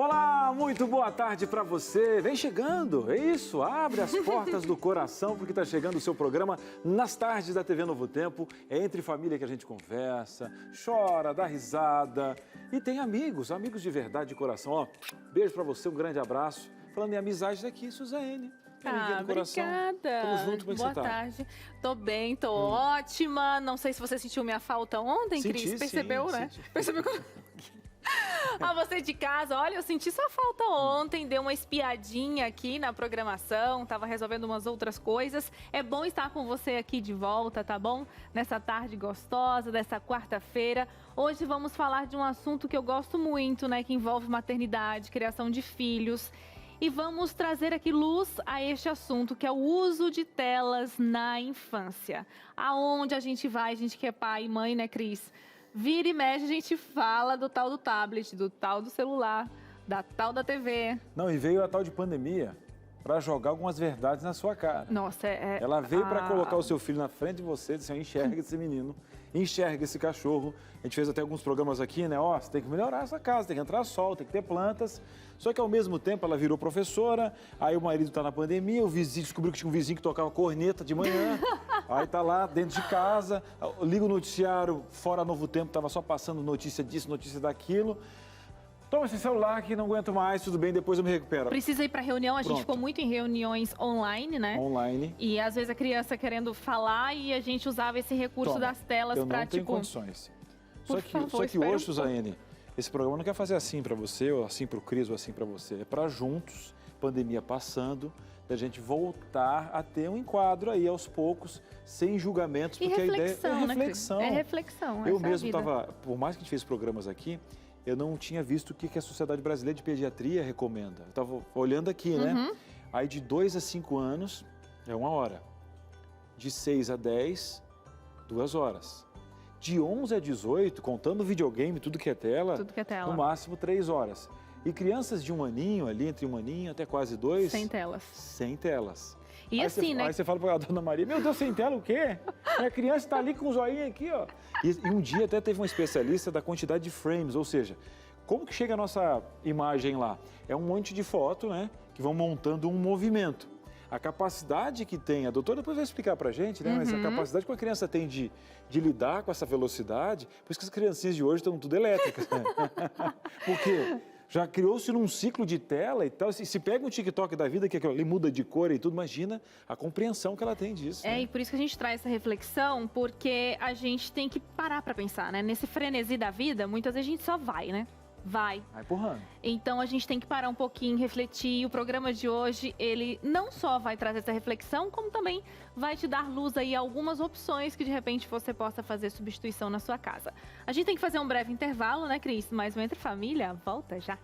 Olá, muito boa tarde para você. Vem chegando, é isso, abre as portas do coração porque está chegando o seu programa Nas Tardes da TV Novo Tempo. É entre família que a gente conversa, chora, dá risada e tem amigos de verdade de coração. Ó, beijo para você, um grande abraço. Falando em amizade daqui, Suzane. Obrigada. Tamo junto, como é que Boa você tá? tarde. Tô bem, tô ótima. Não sei se você sentiu minha falta ontem, Cris. Percebeu, né? Senti. Percebeu que... A você de casa, olha, eu senti sua falta ontem, dei uma espiadinha aqui na programação, tava resolvendo umas outras coisas. É bom estar com você aqui de volta, tá bom? Nessa tarde gostosa, dessa quarta-feira. Hoje vamos falar de um assunto que eu gosto muito, né? Que envolve maternidade, criação de filhos. E vamos trazer aqui luz a este assunto, que é o uso de telas na infância. Aonde a gente vai, a gente que é pai e mãe, né, Cris? Vira e mexe, a gente fala do tal do tablet, do tal do celular, da tal da TV. Não, e veio a tal de pandemia para jogar algumas verdades na sua cara. Nossa, Ela veio para colocar o seu filho na frente de você, disse, enxerga esse menino, enxerga esse cachorro. A gente fez até alguns programas aqui, né? Ó, você tem que melhorar essa casa, tem que entrar sol, tem que ter plantas. Só que ao mesmo tempo ela virou professora, aí o marido tá na pandemia, o vizinho descobriu que tinha um vizinho que tocava corneta de manhã, aí tá lá dentro de casa, liga o noticiário, fora Novo Tempo, tava só passando notícia disso, notícia daquilo. Toma esse celular que não aguento mais, tudo bem, depois eu me recupero. Precisa ir para reunião, a gente Pronto. ficou muito em reuniões online, né? Online. E às vezes a criança querendo falar e a gente usava esse recurso Toma, das telas eu para não tenho tipo... condições. Por favor, Só que hoje, espera um Suzane, esse programa não quer fazer assim para você, ou assim para o Cris, ou assim para você. É para juntos, pandemia passando, da gente voltar a ter um enquadro aí aos poucos, sem julgamentos, porque a ideia é né, reflexão. Cris? É reflexão, Eu essa é a mesmo vida. estava, por mais que a gente fez programas aqui, eu não tinha visto o que a Sociedade Brasileira de Pediatria recomenda. Eu estava olhando aqui, né? Aí de 2 a 5 anos é 1 hora. De 6 a 10, 2 horas. De 11 a 18, contando videogame, tudo que é tela, no máximo 3 horas. E crianças de 1 aninho ali, entre 1 aninho até quase 2... Sem telas. Sem telas. E aí assim, né? Aí você fala para a dona Maria, meu Deus, sem tela o quê? Minha criança está ali com o zoinho aqui, ó. E um dia até teve um especialista da quantidade de frames, ou seja, como que chega a nossa imagem lá? É um monte de foto, né, que vão montando um movimento. A capacidade que tem, a doutora depois vai explicar pra gente, né? Mas a capacidade que a criança tem de lidar com essa velocidade, por isso que as criancinhas de hoje estão tudo elétricas, né? Porque já criou-se num ciclo de tela e tal, se pega um TikTok da vida, que ali muda de cor e tudo, imagina a compreensão que ela tem disso. É, né? e por isso que a gente traz essa reflexão, porque a gente tem que parar pra pensar, né? Nesse frenesi da vida, muitas vezes a gente só vai, né? Vai empurrando. Então a gente tem que parar um pouquinho, refletir. O programa de hoje, ele não só vai trazer essa reflexão, como também vai te dar luz aí a algumas opções que de repente você possa fazer substituição na sua casa. A gente tem que fazer um breve intervalo, né, Cris? Mas o Entre Família volta já.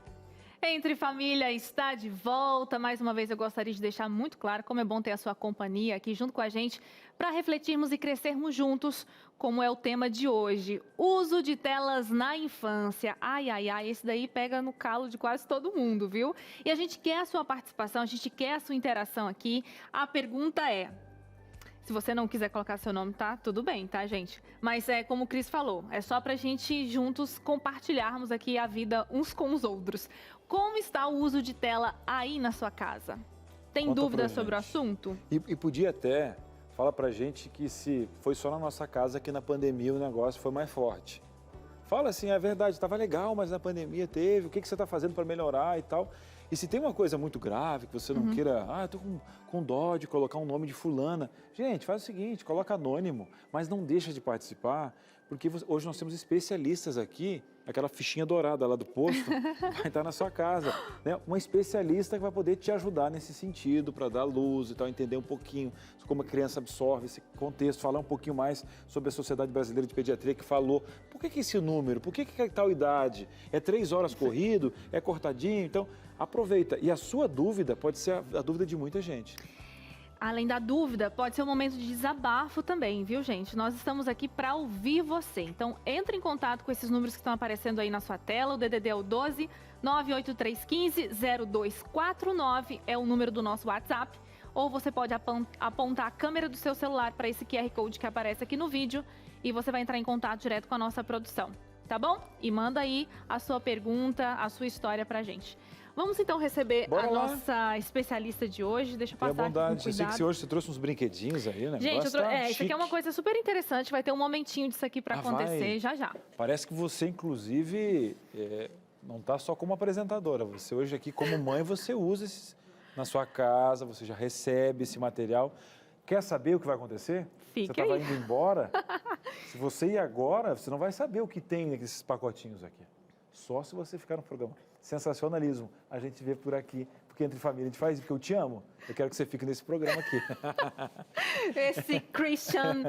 Entre Família está de volta. Mais uma vez eu gostaria de deixar muito claro como é bom ter a sua companhia aqui junto com a gente para refletirmos e crescermos juntos, como é o tema de hoje. Uso de telas na infância. Ai, ai, ai, esse daí pega no calo de quase todo mundo, viu? E a gente quer a sua participação, a gente quer a sua interação aqui. A pergunta é... Se você não quiser colocar seu nome, tá? Tudo bem, tá, gente? Mas é como o Cris falou, é só pra gente juntos compartilharmos aqui a vida uns com os outros. Como está o uso de tela aí na sua casa? Tem dúvidas sobre o assunto? E podia até falar pra gente que se foi só na nossa casa que na pandemia o negócio foi mais forte. Fala assim, é verdade, estava legal, mas na pandemia teve, o que você está fazendo para melhorar e tal. E se tem uma coisa muito grave, que você não queira, eu tô com dó de colocar um nome de fulana. Gente, faz o seguinte, coloca anônimo, mas não deixa de participar, porque hoje nós temos especialistas aqui, aquela fichinha dourada lá do posto, vai estar na sua casa, né? Uma especialista que vai poder te ajudar nesse sentido, para dar luz e tal, entender um pouquinho como a criança absorve esse contexto, falar um pouquinho mais sobre a Sociedade Brasileira de Pediatria, que falou, por que esse número, por que é tal idade? É 3 horas corrido? É cortadinho? Então, aproveita. E a sua dúvida pode ser a dúvida de muita gente. Além da dúvida, pode ser um momento de desabafo também, viu, gente? Nós estamos aqui para ouvir você. Então, entre em contato com esses números que estão aparecendo aí na sua tela. O DDD é o 12 98315 0249, é o número do nosso WhatsApp. Ou você pode apontar a câmera do seu celular para esse QR Code que aparece aqui no vídeo e você vai entrar em contato direto com a nossa produção. tá bom? E manda aí a sua pergunta, a sua história pra gente. Vamos então receber Bora a lá. nossa especialista de hoje. Deixa eu Tenha passar aqui com bondade. Eu sei cuidado. que hoje você trouxe uns brinquedinhos aí, né? Gente, isso aqui chique. é uma coisa super interessante. Vai ter um momentinho disso aqui pra acontecer vai. já já. Parece que você, inclusive, não está só como apresentadora. Você hoje aqui, como mãe, você usa na sua casa, você já recebe esse material. Quer saber o que vai acontecer? Fique Você estava aí. indo embora. Se você ir agora, você não vai saber o que tem nesses pacotinhos aqui. Só se você ficar no programa. Sensacionalismo. A gente vê por aqui, porque entre família a gente faz isso, porque eu te amo. Eu quero que você fique nesse programa aqui. Esse Christian,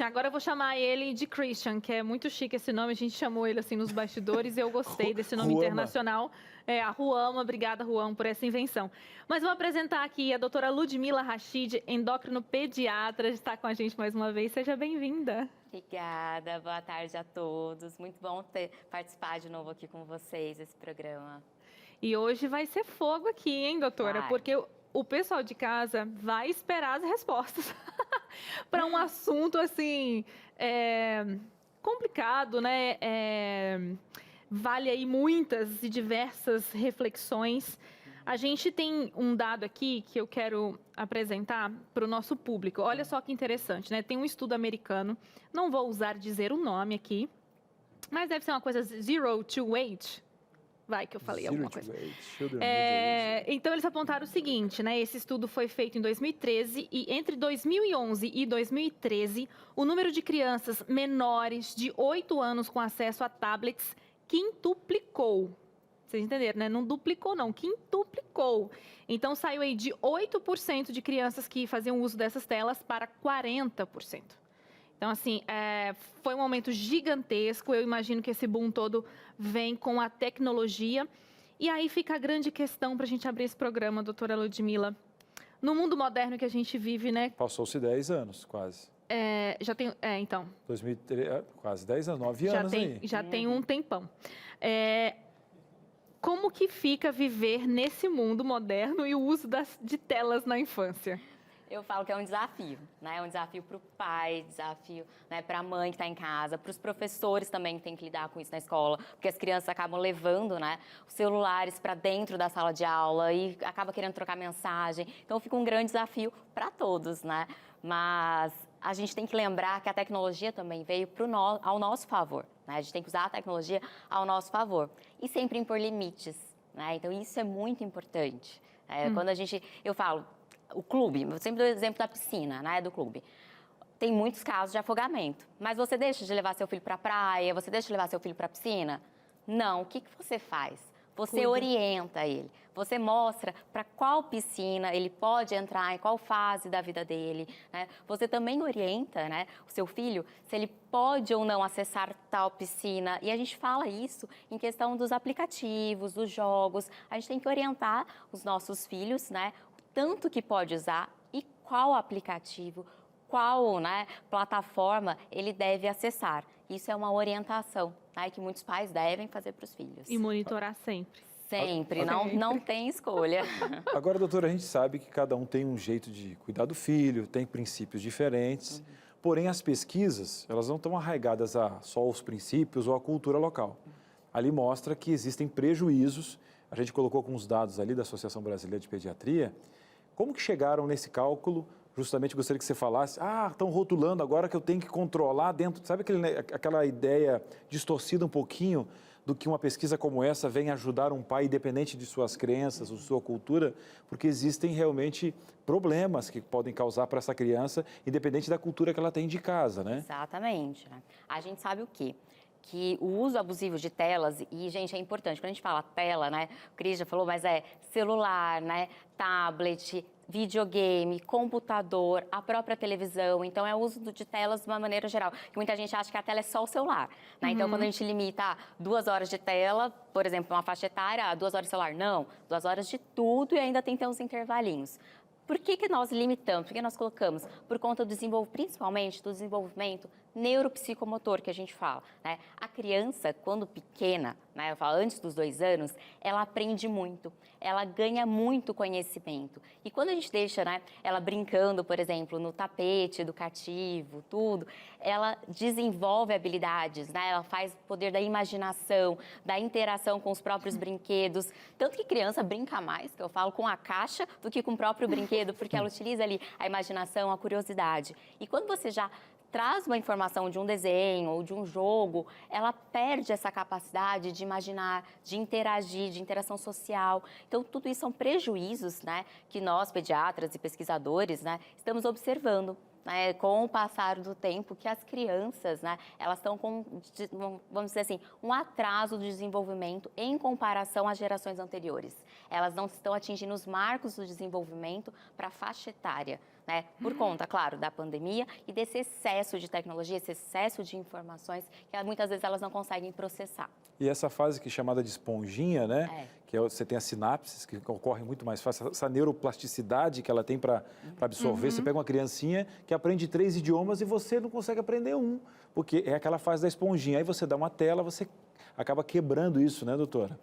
agora eu vou chamar ele de Christian, que é muito chique esse nome. A gente chamou ele assim nos bastidores e eu gostei desse nome Ruama. internacional. A Ruama, obrigada, Ruama, por essa invenção. Mas vou apresentar aqui a doutora Ludmila Rachid, endócrino pediatra, está com a gente mais uma vez. Seja bem-vinda. Obrigada, boa tarde a todos. Muito bom participar de novo aqui com vocês esse programa. E hoje vai ser fogo aqui, hein, doutora? Vai. Porque o pessoal de casa vai esperar as respostas para um assunto assim complicado, né? Vale aí muitas e diversas reflexões. A gente tem um dado aqui que eu quero apresentar para o nosso público. Olha só que interessante, né? Tem um estudo americano, não vou usar dizer o nome aqui, mas deve ser uma coisa 0 to 8. Vai que eu falei alguma coisa. Então, eles apontaram o seguinte, né? Esse estudo foi feito em 2013 e entre 2011 e 2013, o número de crianças menores de 8 anos com acesso a tablets quintuplicou. Vocês entenderam, né? Não duplicou, não. Quintuplicou. Então, saiu aí de 8% de crianças que faziam uso dessas telas para 40%. Então, assim, foi um aumento gigantesco. Eu imagino que esse boom todo vem com a tecnologia. E aí fica a grande questão para a gente abrir esse programa, doutora Ludmila. No mundo moderno que a gente vive, né? Passou-se 10 anos, quase. Já tem... então. 2003, quase 10 anos, 9 anos aí. Já tem um tempão. Como que fica viver nesse mundo moderno e o uso de telas na infância? Eu falo que é um desafio, né? É um desafio para o pai, desafio, né, para a mãe que está em casa, para os professores também que têm que lidar com isso na escola, porque as crianças acabam levando, né, os celulares para dentro da sala de aula e acaba querendo trocar mensagem. Então fica um grande desafio para todos, né? Mas a gente tem que lembrar que a tecnologia também veio ao nosso favor, né? A gente tem que usar a tecnologia ao nosso favor e sempre impor limites, né? Então isso é muito importante. Quando eu falo, o clube, eu sempre dou o exemplo da piscina, né, do clube. Tem muitos casos de afogamento, mas você deixa de levar seu filho para a praia, você deixa de levar seu filho para a piscina? Não, o que você faz? Você orienta ele, você mostra para qual piscina ele pode entrar, em qual fase da vida dele, né? Você também orienta, né, o seu filho se ele pode ou não acessar tal piscina. E a gente fala isso em questão dos aplicativos, dos jogos. A gente tem que orientar os nossos filhos, né, tanto que pode usar e qual aplicativo, qual, né, plataforma ele deve acessar. Isso é uma orientação, né, que muitos pais devem fazer para os filhos. E monitorar sempre. Sempre, não tem escolha. Agora, doutora, a gente sabe que cada um tem um jeito de cuidar do filho, tem princípios diferentes, porém as pesquisas, elas não estão arraigadas a só os princípios ou a cultura local. Ali mostra que existem prejuízos, a gente colocou com os dados ali da Associação Brasileira de Pediatria. Como que chegaram nesse cálculo? Justamente gostaria que você falasse, estão rotulando agora que eu tenho que controlar dentro, sabe aquela ideia distorcida um pouquinho do que uma pesquisa como essa vem ajudar um pai independente de suas crenças ou sua cultura, porque existem realmente problemas que podem causar para essa criança, independente da cultura que ela tem de casa, né? Exatamente. Né? A gente sabe o quê? Que o uso abusivo de telas, e, gente, é importante, quando a gente fala tela, né, o Cris já falou, mas celular, né, tablet, videogame, computador, a própria televisão. Então, é o uso de telas de uma maneira geral. Que muita gente acha que a tela é só o celular, né? Então, quando a gente limita 2 horas de tela, por exemplo, uma faixa etária, 2 horas de celular, não. 2 horas de tudo e ainda tem que ter uns intervalinhos. Por que nós limitamos? Por que nós colocamos? Por conta do principalmente do desenvolvimento neuropsicomotor que a gente fala, né? A criança, quando pequena, né, eu falo antes dos 2 anos, ela aprende muito, ela ganha muito conhecimento. E quando a gente deixa, né, ela brincando, por exemplo, no tapete educativo, tudo, ela desenvolve habilidades, né? Ela faz o poder da imaginação, da interação com os próprios brinquedos. Tanto que criança brinca mais, que eu falo, com a caixa do que com o próprio brinquedo, porque ela utiliza ali a imaginação, a curiosidade. E quando você já traz uma informação de um desenho ou de um jogo, ela perde essa capacidade de imaginar, de interagir, de interação social. Então, tudo isso são prejuízos, né, que nós, pediatras e pesquisadores, né, estamos observando, né, com o passar do tempo, que as crianças, né, elas estão com, vamos dizer assim, um atraso de desenvolvimento em comparação às gerações anteriores. Elas não estão atingindo os marcos do desenvolvimento para a faixa etária, né, por conta, claro, da pandemia e desse excesso de tecnologia, esse excesso de informações que muitas vezes elas não conseguem processar. E essa fase que é chamada de esponjinha, né? Que você tem as sinapses, que ocorrem muito mais fácil, essa neuroplasticidade que ela tem para absorver. Você pega uma criancinha que aprende 3 idiomas e você não consegue aprender um, porque é aquela fase da esponjinha. Aí você dá uma tela, você acaba quebrando isso, né, doutora?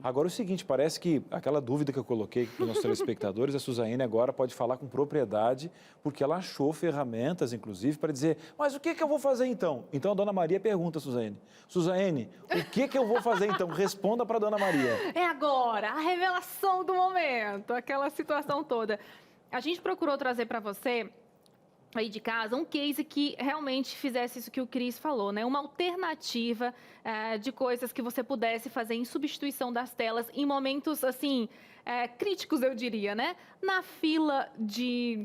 Agora, o seguinte, parece que aquela dúvida que eu coloquei para os nossos telespectadores, a Suzane agora pode falar com propriedade, porque ela achou ferramentas, inclusive, para dizer, mas o que eu vou fazer então? Então, a Dona Maria pergunta, Suzane, o que eu vou fazer então? Responda para a Dona Maria. É agora, a revelação do momento, aquela situação toda. A gente procurou trazer para você aí de casa um case que realmente fizesse isso que o Cris falou, né? Uma alternativa de coisas que você pudesse fazer em substituição das telas em momentos, assim, críticos, eu diria, né? Na fila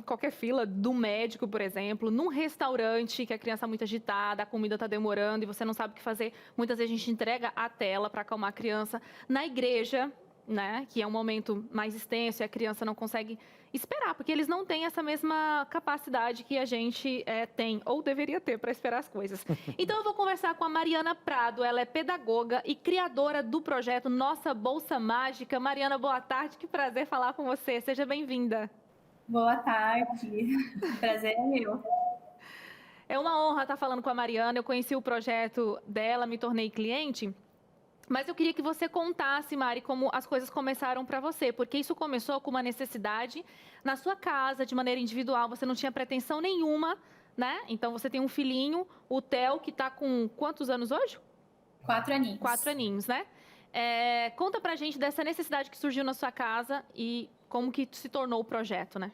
qualquer fila do médico, por exemplo, num restaurante que a criança é muito agitada, a comida está demorando e você não sabe o que fazer. Muitas vezes a gente entrega a tela para acalmar a criança. Na igreja, né, que é um momento mais extenso e a criança não consegue esperar, porque eles não têm essa mesma capacidade que a gente tem, ou deveria ter, para esperar as coisas. Então, eu vou conversar com a Mariana Prado, ela é pedagoga e criadora do projeto Nossa Bolsa Mágica. Mariana, boa tarde, que prazer falar com você, seja bem-vinda. Boa tarde, prazer é meu. É uma honra estar falando com a Mariana, eu conheci o projeto dela, me tornei cliente. Mas eu queria que você contasse, Mari, como as coisas começaram para você, porque isso começou com uma necessidade na sua casa, de maneira individual, você não tinha pretensão nenhuma, né? Então, você tem um filhinho, o Theo, que está com quantos anos hoje? 4 aninhos. 4 aninhos, né? Conta pra gente dessa necessidade que surgiu na sua casa e como que se tornou o projeto, né?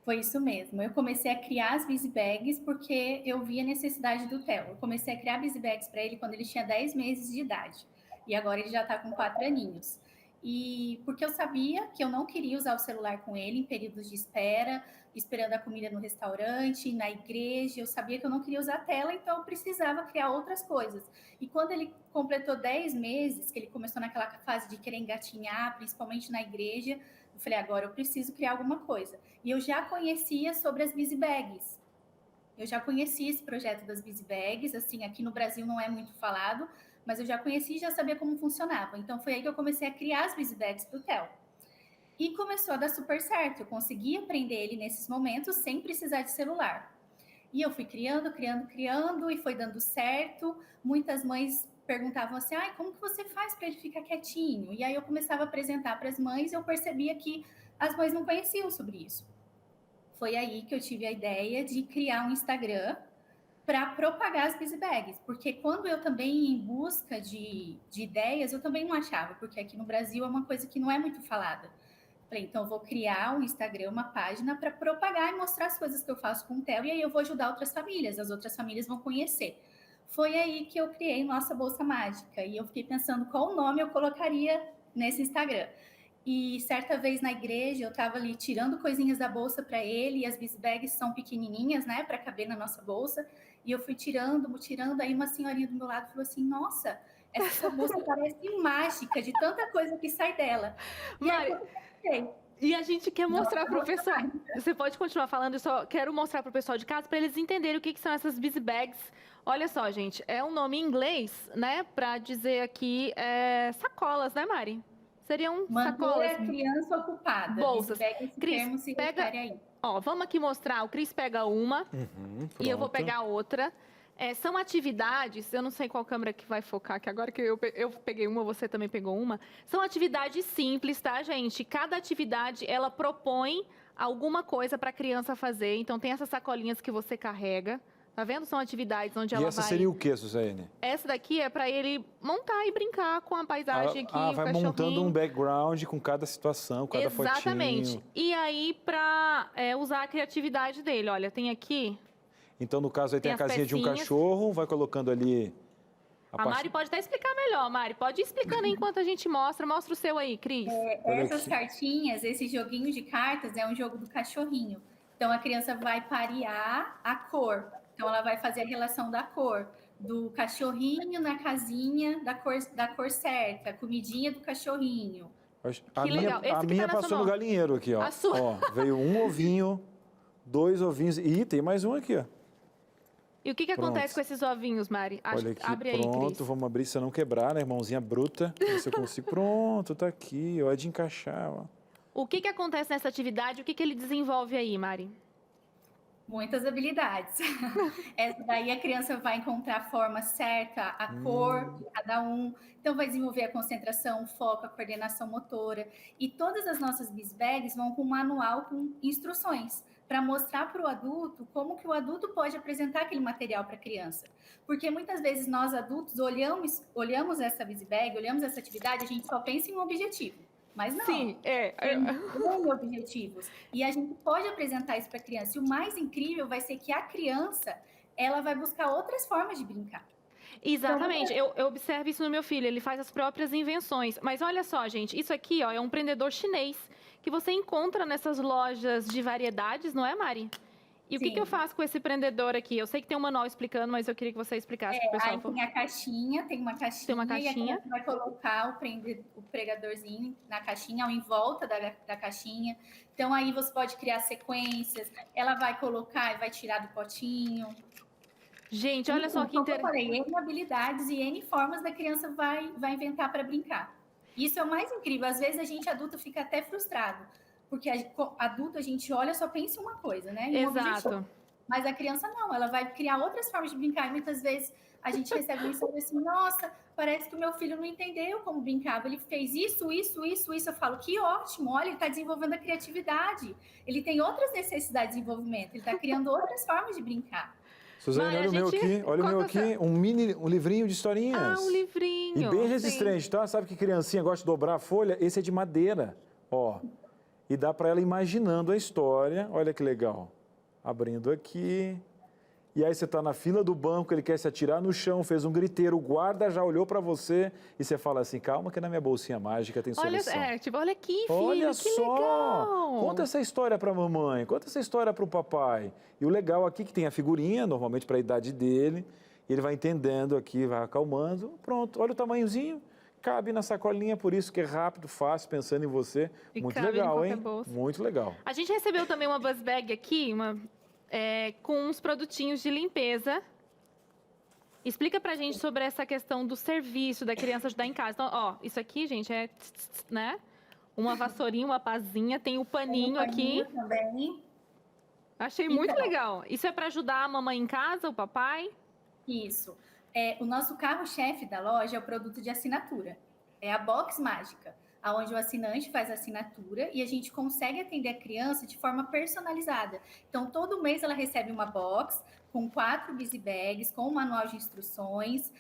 Foi isso mesmo. Eu comecei a criar as busy bags porque eu vi a necessidade do Theo. Eu comecei a criar busy bags para ele quando ele tinha 10 meses de idade. E agora ele já está com 4 aninhos. E porque eu sabia que eu não queria usar o celular com ele em períodos de espera, esperando a comida no restaurante, na igreja. Eu sabia que eu não queria usar a tela, então eu precisava criar outras coisas. E quando ele completou 10 meses, que ele começou naquela fase de querer engatinhar, principalmente na igreja, eu falei, agora eu preciso criar alguma coisa. E eu já conhecia sobre as busy bags. Eu já conhecia esse projeto das busy bags, assim, aqui no Brasil não é muito falado, mas eu já conhecia e já sabia como funcionava. Então, foi aí que eu comecei a criar as busy bags para o Theo. E começou a dar super certo. Eu consegui aprender ele nesses momentos sem precisar de celular. E eu fui criando e foi dando certo. Muitas mães perguntavam assim, como que você faz para ele ficar quietinho? E aí eu começava a apresentar para as mães e eu percebia que as mães não conheciam sobre isso. Foi aí que eu tive a ideia de criar um Instagram para propagar as busy bags, porque quando eu também ia em busca de ideias, eu também não achava, porque aqui no Brasil é uma coisa que não é muito falada. Falei, então eu vou criar um Instagram, uma página para propagar e mostrar as coisas que eu faço com o Theo, e aí eu vou ajudar outras famílias, as outras famílias vão conhecer. Foi aí que eu criei Nossa Bolsa Mágica, e eu fiquei pensando qual nome eu colocaria nesse Instagram. E certa vez na igreja, eu estava ali tirando coisinhas da bolsa para ele, e as busy bags são pequenininhas, né, para caber na nossa bolsa, e eu fui tirando, aí uma senhorinha do meu lado falou assim, nossa, essa bolsa parece mágica, de tanta coisa que sai dela. Mari, e a gente quer mostrar para o pessoal, você pode continuar falando, eu só quero mostrar para o pessoal de casa, para eles entenderem o que são essas busy bags. Olha só, gente, é um nome em inglês, né, para dizer aqui sacolas, né, Mari? Seriam Manter sacolas. a criança ocupada. Bolsas. Busy bag, esse Cris, termo se pega- refere aí. Ó, vamos aqui mostrar. O Cris pega uma e eu vou pronto. pegar outra. São atividades, eu não sei qual câmera que vai focar, que agora que eu peguei uma, você também pegou uma. São atividades simples, tá, gente? Cada atividade, ela propõe alguma coisa para a criança fazer. Então, tem essas sacolinhas que você carrega. Tá vendo? São atividades onde E ela essa vai... seria o quê, Suzane? Essa daqui é para ele montar e brincar com a paisagem aqui, o vai cachorrinho. montando um background com cada situação, cada Exatamente. fotinho. E aí, para usar a criatividade dele, olha, tem aqui... Então, no caso, aí tem Tem a as casinha de um pecinhas. cachorro, vai colocando ali... A Mari pode até explicar melhor, Mari. Pode ir explicando aí enquanto a gente mostra. Mostra o seu aí, Cris. Olha Essas aqui. cartinhas, esse joguinho de cartas é um jogo do cachorrinho. Então, a criança vai parear a cor. Então, ela vai fazer a relação da cor. Do cachorrinho na casinha da cor certa. A comidinha do cachorrinho. A Que legal. Esse a que minha tá na sua passou no mão. galinheiro aqui, ó. A sua. Ó, veio um ovinho, 2 ovinhos. Ih, tem mais um aqui, ó. E o que Pronto. acontece com esses ovinhos, Mari? Olha aqui, Abre aí, pronto. Cris. Vamos abrir, se eu não quebrar, né, mãozinha bruta. Ver se eu consigo. Pronto, tá aqui, ó, é de encaixar, ó. O que acontece nessa atividade? O que ele desenvolve aí, Mari? Muitas habilidades. Essa daí a criança vai encontrar a forma certa, a cor de cada um. Então, vai desenvolver a concentração, o foco, a coordenação motora. E todas as nossas Biz Bags vão com um manual com instruções para mostrar para o adulto como que o adulto pode apresentar aquele material para a criança. Porque muitas vezes nós adultos olhamos essa Biz Bag, olhamos essa atividade, a gente só pensa em um objetivo. Mas não. Sim, Tem objetivos. E a gente pode apresentar isso para a criança. E o mais incrível vai ser que a criança, ela vai buscar outras formas de brincar. Exatamente. Eu observo isso no meu filho. Ele faz as próprias invenções. Mas olha só, gente. Isso aqui, ó, é um prendedor chinês que você encontra nessas lojas de variedades, não é, Mari? E o que eu faço com esse prendedor aqui? Eu sei que tem um manual explicando, mas eu queria que você explicasse para o pessoal. Aí tem a caixinha, tem uma caixinha. Tem uma E a caixinha. criança vai colocar o pregadorzinho na caixinha, ou em volta da caixinha. Então, aí você pode criar sequências. Ela vai colocar e vai tirar do potinho. Gente, olha só que Como eu interessante. falei, N habilidades e N formas da criança vai inventar para brincar. Isso é o mais incrível. Às vezes, a gente adulto fica até frustrado. Porque adulto, a gente olha, só pensa em uma coisa, né? Em um objetivo. Exato. Mas a criança não, ela vai criar outras formas de brincar. E muitas vezes a gente recebe mensagem assim, nossa, parece que o meu filho não entendeu como brincava. Ele fez isso. Eu falo, que ótimo, olha, ele está desenvolvendo a criatividade. Ele tem outras necessidades de desenvolvimento, ele está criando outras formas de brincar. Suzane, Mari, olha o meu aqui, olha o meu aqui, um livrinho de historinhas. Ah, um livrinho. E bem sim. resistente, tá? Sabe que criancinha gosta de dobrar a folha? Esse é de madeira, ó. E dá para ela imaginando a história. Olha que legal. Abrindo aqui. E aí você está na fila do banco, ele quer se atirar no chão, fez um griteiro, o guarda já olhou para você e você fala assim, calma que na minha bolsinha mágica tem solução. Olha aqui, filho, Olha que só, legal. conta essa história para a mamãe, conta essa história para o papai. E o legal aqui é que tem a figurinha, normalmente para a idade dele, e ele vai entendendo aqui, vai acalmando, pronto, olha o tamanhozinho, cabe na sacolinha, por isso que é rápido, fácil, pensando em você. E Muito cabe em legal, qualquer hein? bolsa. Muito legal. A gente recebeu também uma buzz bag aqui, com uns produtinhos de limpeza. Explica pra gente sobre essa questão do serviço da criança ajudar em casa. Então, ó, isso aqui, gente, é, né? Uma vassourinha, uma pazinha, tem o paninho aqui. Também. Achei muito legal. Isso é para ajudar a mamãe em casa, o papai? Isso. O nosso carro-chefe da loja é o produto de assinatura. É a Box Mágica, onde o assinante faz a assinatura e a gente consegue atender a criança de forma personalizada. Então, todo mês ela recebe uma box com 4 busy bags, com um manual de instruções,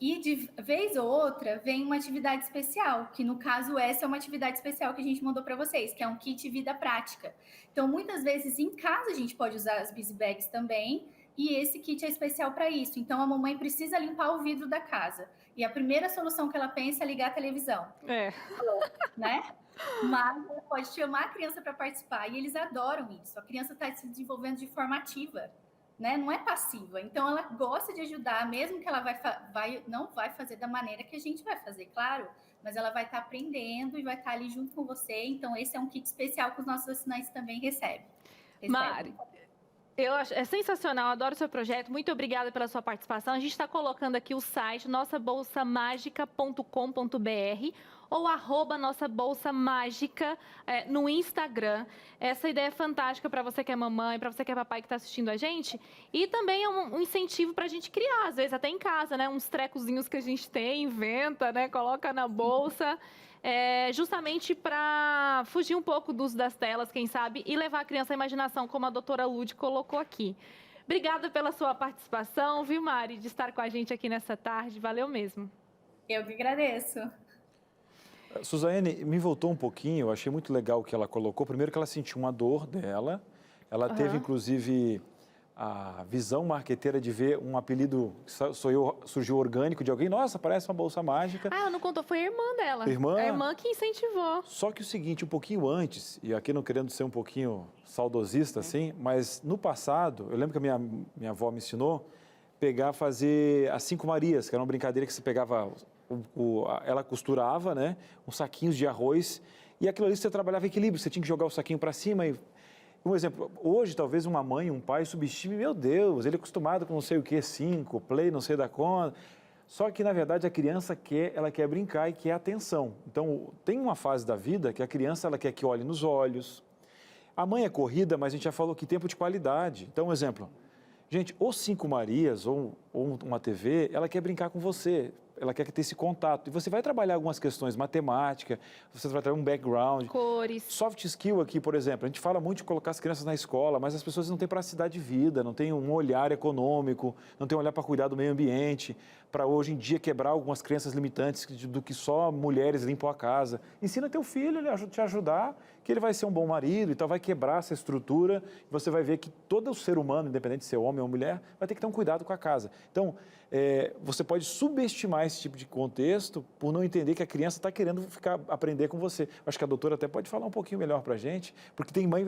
e de vez ou outra vem uma atividade especial, que no caso essa é uma atividade especial que a gente mandou para vocês, que é um kit vida prática. Então, muitas vezes em casa a gente pode usar as busy bags também, e esse kit é especial para isso. Então, a mamãe precisa limpar o vidro da casa. E a primeira solução que ela pensa é ligar a televisão. Né? Mas ela pode chamar a criança para participar. E eles adoram isso. A criança está se desenvolvendo de forma ativa, né? Não é passiva. Então, ela gosta de ajudar, mesmo que ela não vai fazer da maneira que a gente vai fazer, claro. Mas ela vai estar aprendendo e vai estar ali junto com você. Então, esse é um kit especial que os nossos assinantes também recebem. Mari, É sensacional, adoro o seu projeto. Muito obrigada pela sua participação. A gente está colocando aqui o site nossabolsamagica.com.br ou @nossabolsamágica no Instagram. Essa ideia é fantástica para você que é mamãe, para você que é papai que está assistindo a gente. E também é um incentivo para a gente criar, às vezes até em casa, né? Uns trecozinhos que a gente tem, inventa, né? Coloca na bolsa. Justamente para fugir um pouco do uso das telas, quem sabe, e levar a criança à imaginação, como a doutora Lud colocou aqui. Obrigada pela sua participação, viu, Mari, de estar com a gente aqui nessa tarde. Valeu mesmo. Eu que agradeço. Suzane, me voltou um pouquinho, eu achei muito legal o que ela colocou. Primeiro que ela sentiu uma dor dela, ela teve, inclusive, a visão marqueteira de ver um apelido, surgiu orgânico de alguém. Nossa, parece uma bolsa mágica. Ah, não contou, foi a irmã dela. Irmã? A irmã que incentivou. Só que o seguinte, um pouquinho antes, e aqui não querendo ser um pouquinho saudosista, assim, mas no passado, eu lembro que a minha avó me ensinou fazer as 5 Marias, que era uma brincadeira que você pegava, ela costurava, né, uns saquinhos de arroz, e aquilo ali você trabalhava equilíbrio, você tinha que jogar o saquinho para cima e... Um exemplo, hoje talvez uma mãe, um pai subestime, meu Deus, ele é acostumado com não sei o que, 5, play, não sei da conta. Só que, na verdade, a criança ela quer brincar e quer atenção. Então, tem uma fase da vida que a criança ela quer que olhe nos olhos. A mãe é corrida, mas a gente já falou que tempo de qualidade. Então, um exemplo, gente, ou 5 Marias ou uma TV, ela quer brincar com você. Ela quer ter esse contato. E você vai trabalhar algumas questões, matemática, você vai trabalhar um background. Cores. Soft skill aqui, por exemplo, a gente fala muito de colocar as crianças na escola, mas as pessoas não têm praticidade de vida, não têm um olhar econômico, não têm um olhar para cuidar do meio ambiente, para hoje em dia quebrar algumas crenças limitantes do que só mulheres limpam a casa. Ensina teu filho, ele te ajudar, que ele vai ser um bom marido, então vai quebrar essa estrutura, e você vai ver que todo ser humano, independente de ser homem ou mulher, vai ter que ter um cuidado com a casa. Então, você pode subestimar esse tipo de contexto por não entender que a criança está querendo aprender com você. Acho que a doutora até pode falar um pouquinho melhor para a gente, porque tem mãe...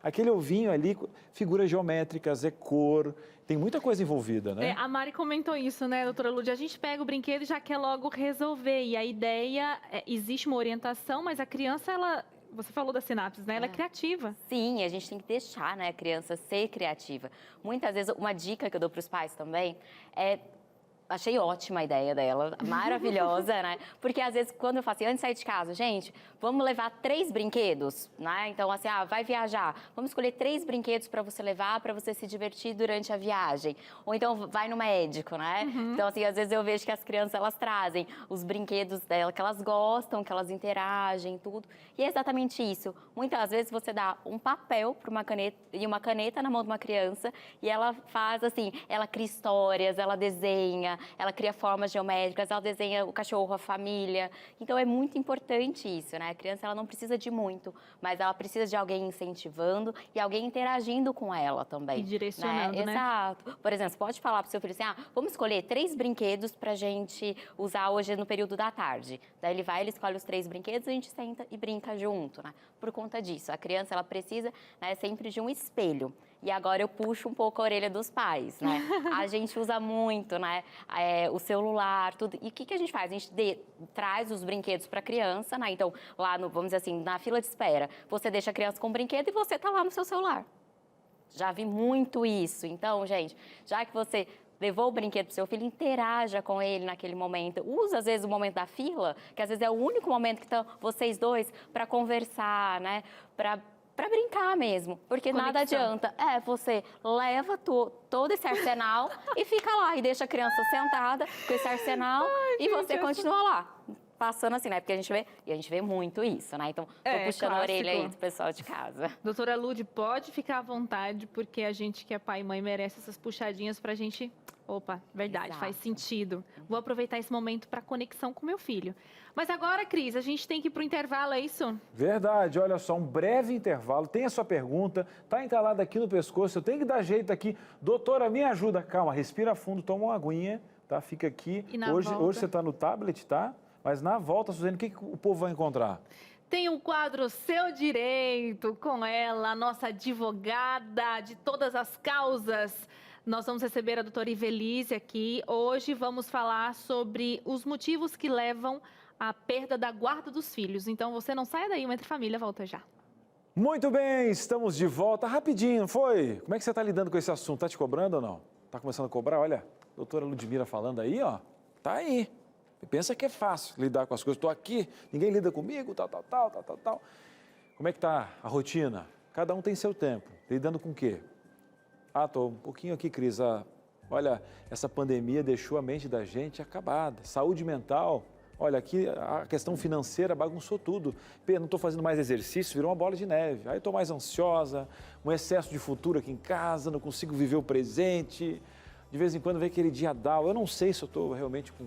aquele ovinho ali, figuras geométricas, é cor, tem muita coisa envolvida, né? A Mari comentou isso, né, doutora Lúdia? A gente pega o brinquedo e já quer logo resolver. E a ideia, existe uma orientação, mas a criança, você falou das sinapses, né? Ela é criativa. Sim, a gente tem que deixar, né, a criança ser criativa. Muitas vezes, uma dica que eu dou para os pais também é... Achei ótima a ideia dela, maravilhosa, né? Porque às vezes, quando eu falo assim, antes de sair de casa, gente, vamos levar 3 brinquedos, né? Então, assim, vai viajar, vamos escolher 3 brinquedos para você levar, para você se divertir durante a viagem. Ou então, vai no médico, né? Então, assim, às vezes eu vejo que as crianças, elas trazem os brinquedos dela, que elas gostam, que elas interagem, tudo. E é exatamente isso. Muitas vezes você dá um papel para uma caneta na mão de uma criança e ela faz, assim, ela cria histórias, ela desenha, ela cria formas geométricas, ela desenha o cachorro, a família. Então, é muito importante isso, né? A criança, ela não precisa de muito, mas ela precisa de alguém incentivando e alguém interagindo com ela também. E direcionando, né? Exato. Por exemplo, você pode falar para o seu filho assim, vamos escolher 3 brinquedos para a gente usar hoje no período da tarde. Daí ele escolhe os 3 brinquedos, a gente senta e brinca junto, né? Por conta disso, a criança, ela precisa, né, sempre de um espelho. E agora eu puxo um pouco a orelha dos pais, né? A gente usa muito, né? O celular, tudo. E o que a gente faz? A gente traz os brinquedos para a criança, né? Então, lá, vamos dizer assim, na fila de espera, você deixa a criança com o brinquedo e você está lá no seu celular. Já vi muito isso. Então, gente, já que você levou o brinquedo para o seu filho, interaja com ele naquele momento. Usa, às vezes, o momento da fila, que às vezes é o único momento que estão vocês dois para conversar, né? Para brincar mesmo, porque Conexão. Nada adianta. Você leva todo esse arsenal e fica lá e deixa a criança sentada com esse arsenal e você continua lá. Passando assim, né? Porque a gente vê muito isso, né? Então, tô puxando a orelha aí do pessoal de casa. Doutora Lud, pode ficar à vontade, porque a gente que é pai e mãe merece essas puxadinhas pra gente... Opa, verdade, Exato. Faz sentido. Vou aproveitar esse momento para conexão com meu filho. Mas agora, Cris, a gente tem que ir para o intervalo, é isso? Verdade, olha só, um breve intervalo. Tem a sua pergunta, tá entalada aqui no pescoço, eu tenho que dar jeito aqui. Doutora, me ajuda, calma, respira fundo, toma uma aguinha, tá? Fica aqui. Hoje você está no tablet, tá? Mas na volta, Suzane, o que o povo vai encontrar? Tem o quadro Seu Direito, com ela, a nossa advogada de todas as causas. Nós vamos receber a doutora Ivelise aqui. Hoje vamos falar sobre os motivos que levam à perda da guarda dos filhos. Então, você não saia daí, o Entre Família volta já. Muito bem, estamos de volta. Rapidinho, não foi? Como é que você está lidando com esse assunto? Está te cobrando ou não? Está começando a cobrar? Olha, a doutora Ludmila falando aí, ó. Tá aí. Pensa que é fácil lidar com as coisas. Estou aqui, ninguém lida comigo, tal. Como é que tá a rotina? Cada um tem seu tempo. Lidando com o quê? Estou um pouquinho aqui, Cris. Olha, essa pandemia deixou a mente da gente acabada. Saúde mental. Olha, aqui a questão financeira bagunçou tudo. Não estou fazendo mais exercício, virou uma bola de neve. Aí estou mais ansiosa, um excesso de futuro aqui em casa, não consigo viver o presente. De vez em quando vem aquele dia Down. Eu não sei se eu estou realmente com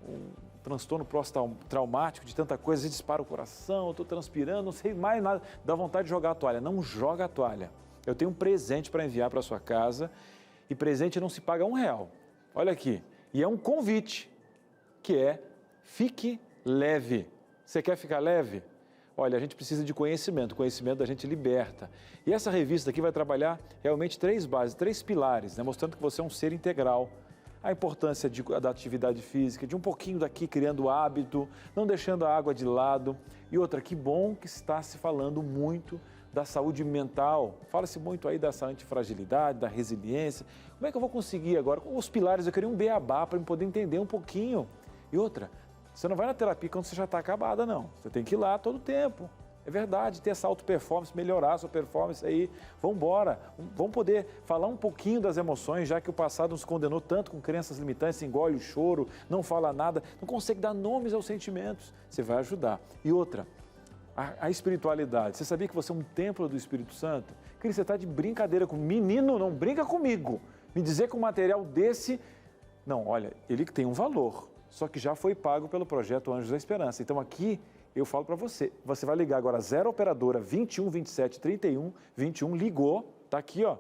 um transtorno pós-traumático de tanta coisa, dispara o coração, eu estou transpirando, não sei mais nada. Dá vontade de jogar a toalha. Não joga a toalha. Eu tenho um presente para enviar para a sua casa e presente não se paga R$1. Olha aqui. E é um convite, que é fique leve. Você quer ficar leve? Olha, a gente precisa de conhecimento. O conhecimento da gente liberta. E essa revista aqui vai trabalhar realmente 3 bases, 3 pilares, né? Mostrando que você é um ser integral. A importância da atividade física, de um pouquinho daqui criando hábito, não deixando a água de lado. E outra, que bom que está se falando muito da saúde mental. Fala-se muito aí dessa antifragilidade, da resiliência. Como é que eu vou conseguir agora? Os pilares, eu queria um beabá para eu poder entender um pouquinho. E outra, você não vai na terapia quando você já está acabada, não. Você tem que ir lá todo tempo. É verdade, ter essa auto-performance, melhorar a sua performance aí. Vamos embora. Vamos poder falar um pouquinho das emoções, já que o passado nos condenou tanto com crenças limitantes, engole o choro, não fala nada, não consegue dar nomes aos sentimentos. Você vai ajudar. E outra, a espiritualidade. Você sabia que você é um templo do Espírito Santo? Cris, você está de brincadeira com menino, não brinca comigo. Me dizer que um material desse... Não, olha, ele tem um valor. Só que já foi pago pelo projeto Anjos da Esperança. Então aqui eu falo para você, você vai ligar agora 0 operadora 21 27 31 21, ligou, tá aqui ó,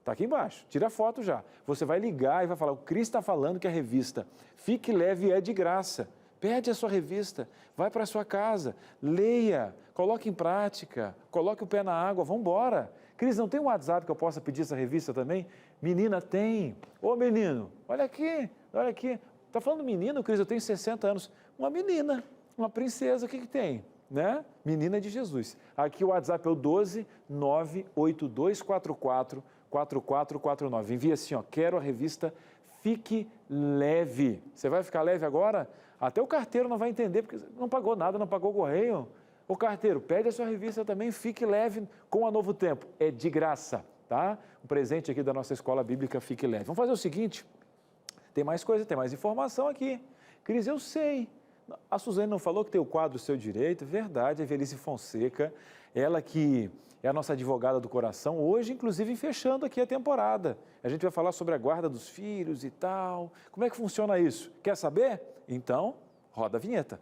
tá aqui embaixo, tira a foto já. Você vai ligar e vai falar, o Cris está falando que a revista Fique Leve é de graça. Pede a sua revista, vai para a sua casa, leia, coloque em prática, coloque o pé na água, vamos embora. Cris, não tem um WhatsApp que eu possa pedir essa revista também? Menina, tem. Ô menino, olha aqui. Tá falando menino, Cris, eu tenho 60 anos. Uma menina, uma princesa, o que tem? Né? Menina de Jesus. Aqui o WhatsApp é o 12 98244 4449. Envia assim, ó, quero a revista Fique Leve. Você vai ficar leve agora? Até o carteiro não vai entender, porque não pagou nada, não pagou correio. Ô carteiro, pede a sua revista também, Fique Leve com a Novo Tempo. É de graça, tá? Um presente aqui da nossa Escola Bíblica Fique Leve. Vamos fazer o seguinte... Tem mais coisa, tem mais informação aqui. Cris, eu sei. A Suzane não falou que tem o quadro Seu Direito? Verdade, a Evelise Fonseca, ela que é a nossa advogada do coração, hoje, inclusive, fechando aqui a temporada. A gente vai falar sobre a guarda dos filhos e tal. Como é que funciona isso? Quer saber? Então, roda a vinheta.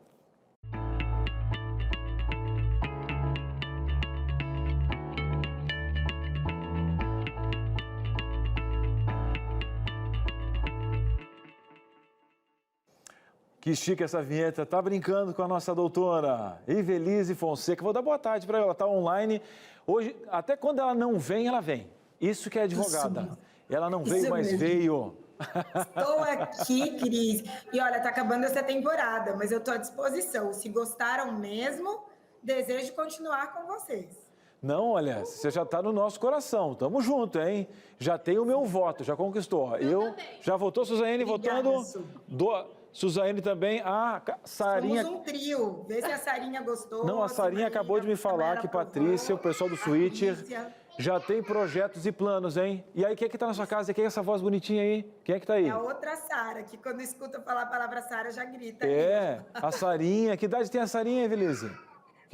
Que chique essa vinheta, tá brincando com a nossa doutora Evelise Fonseca. Vou dar boa tarde para ela, tá online. Hoje, até quando ela não vem, ela vem. Isso que é advogada. Isso. Ela não veio, mas mesmo. Veio. Estou aqui, Cris. E olha, tá acabando essa temporada, mas eu tô à disposição. Se gostaram mesmo, desejo continuar com vocês. Não, olha, você já está no nosso coração. Tamo junto, hein? Já tem o meu voto, já conquistou. Eu já votou, Suzane, votando... Suzane também, a Sarinha... Somos um trio, vê se a Sarinha gostou. Não, a Sarinha acabou de me falar que Patrícia, o pessoal do Switcher, já tem projetos e planos, hein? E aí, quem é que tá na sua casa? Quem é essa voz bonitinha aí? Quem é que tá aí? É a outra Sara, que quando escuta falar a palavra Sara já grita. É, a Sarinha. Que idade tem a Sarinha, Evelise?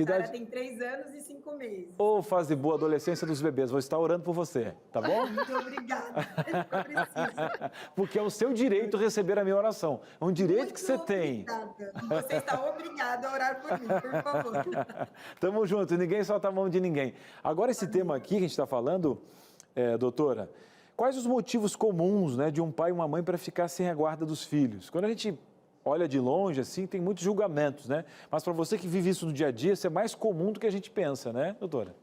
Sara tem 3 anos e 5 meses. Ô, fase boa, adolescência dos bebês. Vou estar orando por você, tá bom? Muito obrigada. Eu preciso. Porque é o seu direito receber a minha oração. É um direito muito que você tem. Obrigada. Você está obrigado a orar por mim, por favor. Tamo junto, ninguém solta a mão de ninguém. Agora, esse tema aqui que a gente está falando, doutora, quais os motivos comuns, né, de um pai e uma mãe para ficar sem a guarda dos filhos? Quando a gente olha de longe, assim, tem muitos julgamentos, né? Mas para você que vive isso no dia a dia, isso é mais comum do que a gente pensa, né, doutora?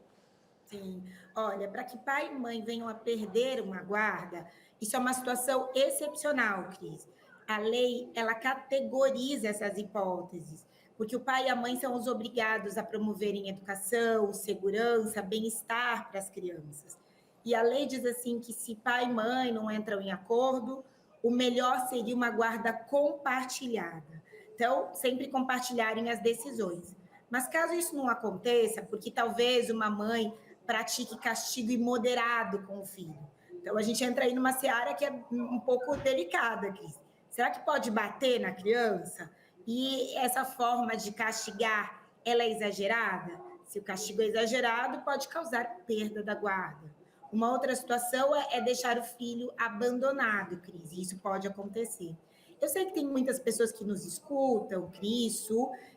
Sim. Olha, para que pai e mãe venham a perder uma guarda, isso é uma situação excepcional, Cris. A lei, ela categoriza essas hipóteses. porque o pai e a mãe são os obrigados a promoverem educação, segurança, bem-estar para as crianças. E a lei diz assim que se pai e mãe não entram em acordo, o melhor seria uma guarda compartilhada. Então, sempre compartilharem as decisões. Mas caso isso não aconteça, porque talvez uma mãe pratique castigo imoderado com o filho. Então, a gente entra aí numa seara que é um pouco delicada, Cris. Será que pode bater na criança? E essa forma de castigar, ela é exagerada? Se o castigo é exagerado, pode causar perda da guarda. Uma outra situação é deixar o filho abandonado, Cris. Isso pode acontecer. Eu sei que tem muitas pessoas que nos escutam, Cris,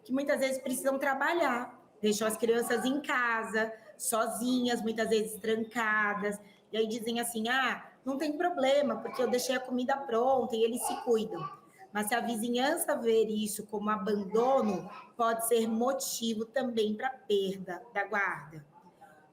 que muitas vezes precisam trabalhar, deixam as crianças em casa, sozinhas, muitas vezes trancadas, e aí dizem assim, não tem problema, porque eu deixei a comida pronta e eles se cuidam. Mas se a vizinhança ver isso como abandono, pode ser motivo também para perda da guarda.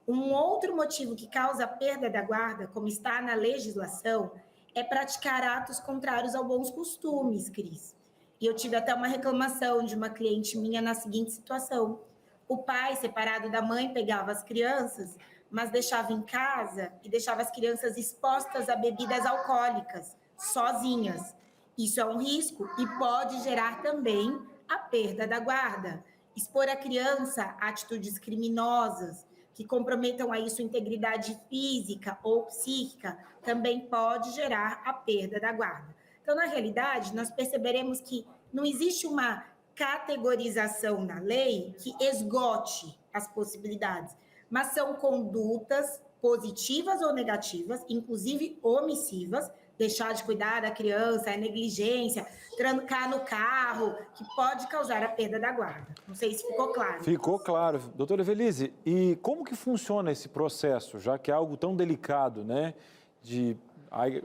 Um outro motivo que causa a perda da guarda, como está na legislação, é praticar atos contrários aos bons costumes, Cris. E eu tive até uma reclamação de uma cliente minha na seguinte situação. O pai, separado da mãe, pegava as crianças, mas deixava em casa e deixava as crianças expostas a bebidas alcoólicas, sozinhas. Isso é um risco e pode gerar também a perda da guarda. Expor a criança a atitudes criminosas, que comprometam aí sua integridade física ou psíquica, também pode gerar a perda da guarda. Então, na realidade, nós perceberemos que não existe uma categorização na lei que esgote as possibilidades, mas são condutas positivas ou negativas, inclusive omissivas, deixar de cuidar da criança, a negligência, trancar no carro, que pode causar a perda da guarda. Não sei se ficou claro. Ficou claro. Doutora Evelise, e como que funciona esse processo, já que é algo tão delicado, né?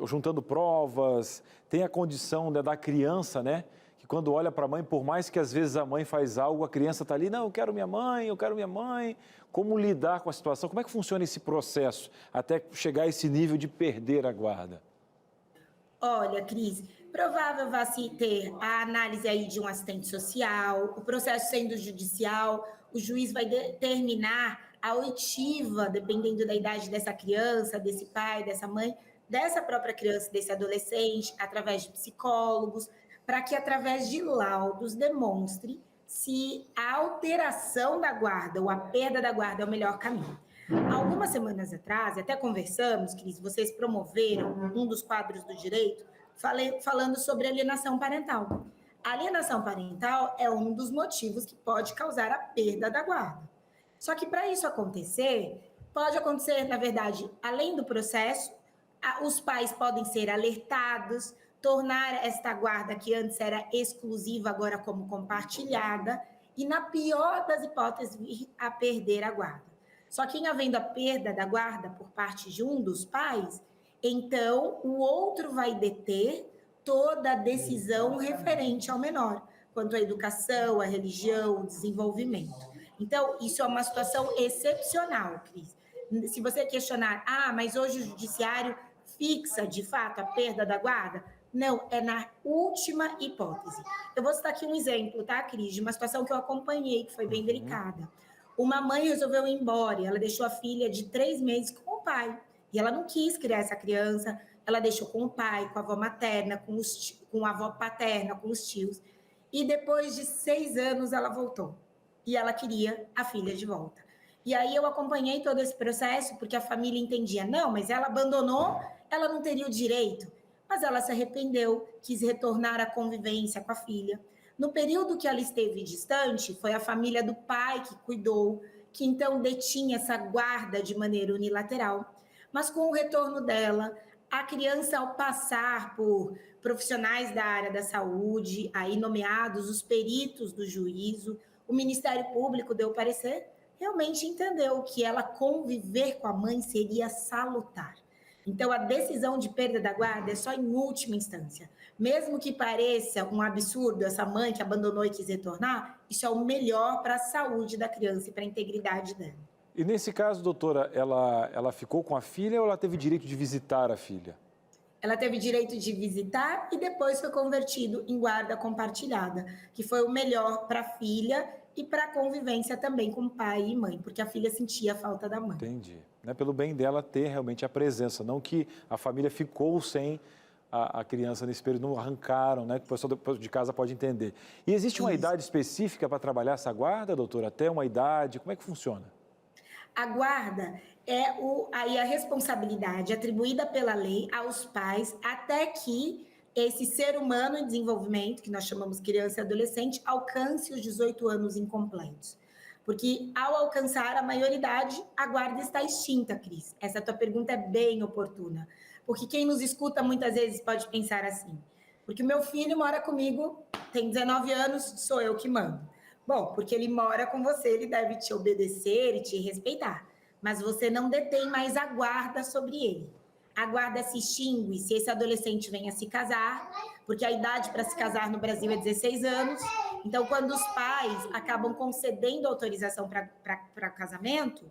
Juntando provas, tem a condição da criança, né? Que quando olha para a mãe, por mais que às vezes a mãe faz algo, a criança está ali, não, eu quero minha mãe, eu quero minha mãe. Como lidar com a situação? Como é que funciona esse processo até chegar a esse nível de perder a guarda? Olha, Cris, provável vai se ter a análise aí de um assistente social, o processo sendo judicial, o juiz vai determinar a oitiva, dependendo da idade dessa criança, desse pai, dessa mãe, dessa própria criança, desse adolescente, através de psicólogos, para que através de laudos demonstre se a alteração da guarda ou a perda da guarda é o melhor caminho. Algumas semanas atrás, até conversamos, Cris, vocês promoveram um dos quadros do direito falando sobre alienação parental. A alienação parental é um dos motivos que pode causar a perda da guarda. Só que para isso acontecer, pode acontecer, na verdade, além do processo, os pais podem ser alertados, tornar esta guarda que antes era exclusiva, agora como compartilhada, e na pior das hipóteses, vir a perder a guarda. Só que em havendo a perda da guarda por parte de um dos pais, então o outro vai deter toda a decisão referente ao menor, quanto à educação, à religião, ao desenvolvimento. Então, isso é uma situação excepcional, Cris. Se você questionar, mas hoje o judiciário fixa, de fato, a perda da guarda? Não, é na última hipótese. Eu vou citar aqui um exemplo, tá, Cris, de uma situação que eu acompanhei, que foi bem delicada. Uma mãe resolveu ir embora, ela deixou a filha de 3 meses com o pai. E ela não quis criar essa criança, ela deixou com o pai, com a avó materna, com a avó paterna, com os tios. E depois de 6 anos ela voltou. E ela queria a filha de volta. E aí eu acompanhei todo esse processo, porque a família entendia, não, mas ela abandonou, ela não teria o direito. Mas ela se arrependeu, quis retornar à convivência com a filha. No período que ela esteve distante, foi a família do pai que cuidou, que então detinha essa guarda de maneira unilateral. Mas com o retorno dela, a criança, ao passar por profissionais da área da saúde, aí nomeados os peritos do juízo, o Ministério Público deu parecer, realmente entendeu que ela conviver com a mãe seria salutar. Então, a decisão de perda da guarda é só em última instância. Mesmo que pareça um absurdo essa mãe que abandonou e quis retornar, isso é o melhor para a saúde da criança e para a integridade dela. E nesse caso, doutora, ela ficou com a filha ou ela teve direito de visitar a filha? ela teve direito de visitar e depois foi convertido em guarda compartilhada, que foi o melhor para a filha e para a convivência também com pai e mãe, porque a filha sentia a falta da mãe. Entendi. Não é pelo bem dela ter realmente a presença, não que a família ficou sem a criança nesse período, não arrancaram, né? Que o pessoal de casa pode entender. E existe uma idade específica para trabalhar essa guarda, doutora? Até uma idade? Como é que funciona? A guarda é aí a responsabilidade atribuída pela lei aos pais até que esse ser humano em desenvolvimento, que nós chamamos criança e adolescente, alcance os 18 anos incompletos. Porque ao alcançar a maioridade, a guarda está extinta, Cris. Essa tua pergunta é bem oportuna. Porque quem nos escuta muitas vezes pode pensar assim, porque o meu filho mora comigo, tem 19 anos, sou eu que mando. Bom, porque ele mora com você, ele deve te obedecer e te respeitar. Mas você não detém mais a guarda sobre ele. A guarda se extingue se esse adolescente venha se casar, porque a idade para se casar no Brasil é 16 anos. Então, quando os pais acabam concedendo autorização para casamento,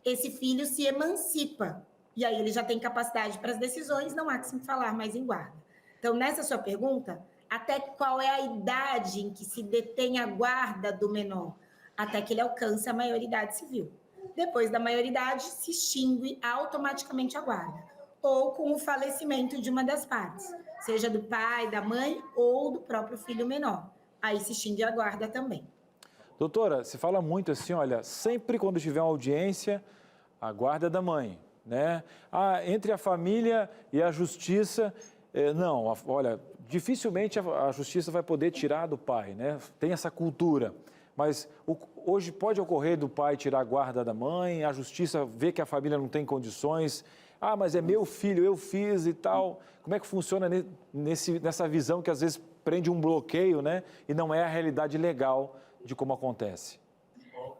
esse filho se emancipa. E aí ele já tem capacidade para as decisões, não há que se falar mais em guarda. Então, nessa sua pergunta, até qual é a idade em que se detém a guarda do menor? Até que ele alcance a maioridade civil. Depois da maioridade, se extingue automaticamente a guarda. Ou com o falecimento de uma das partes, seja do pai, da mãe ou do próprio filho menor. Aí se extingue a guarda também. Doutora, se fala muito assim, olha, sempre quando tiver uma audiência, a guarda é da mãe, né? Entre a família e a justiça, não, olha, dificilmente a justiça vai poder tirar do pai, né? Tem essa cultura. Mas hoje pode ocorrer do pai tirar a guarda da mãe, a justiça vê que a família não tem condições. Mas é meu filho, eu fiz e tal. Como é que funciona nessa visão que às vezes prende um bloqueio, né? E não é a realidade legal de como acontece.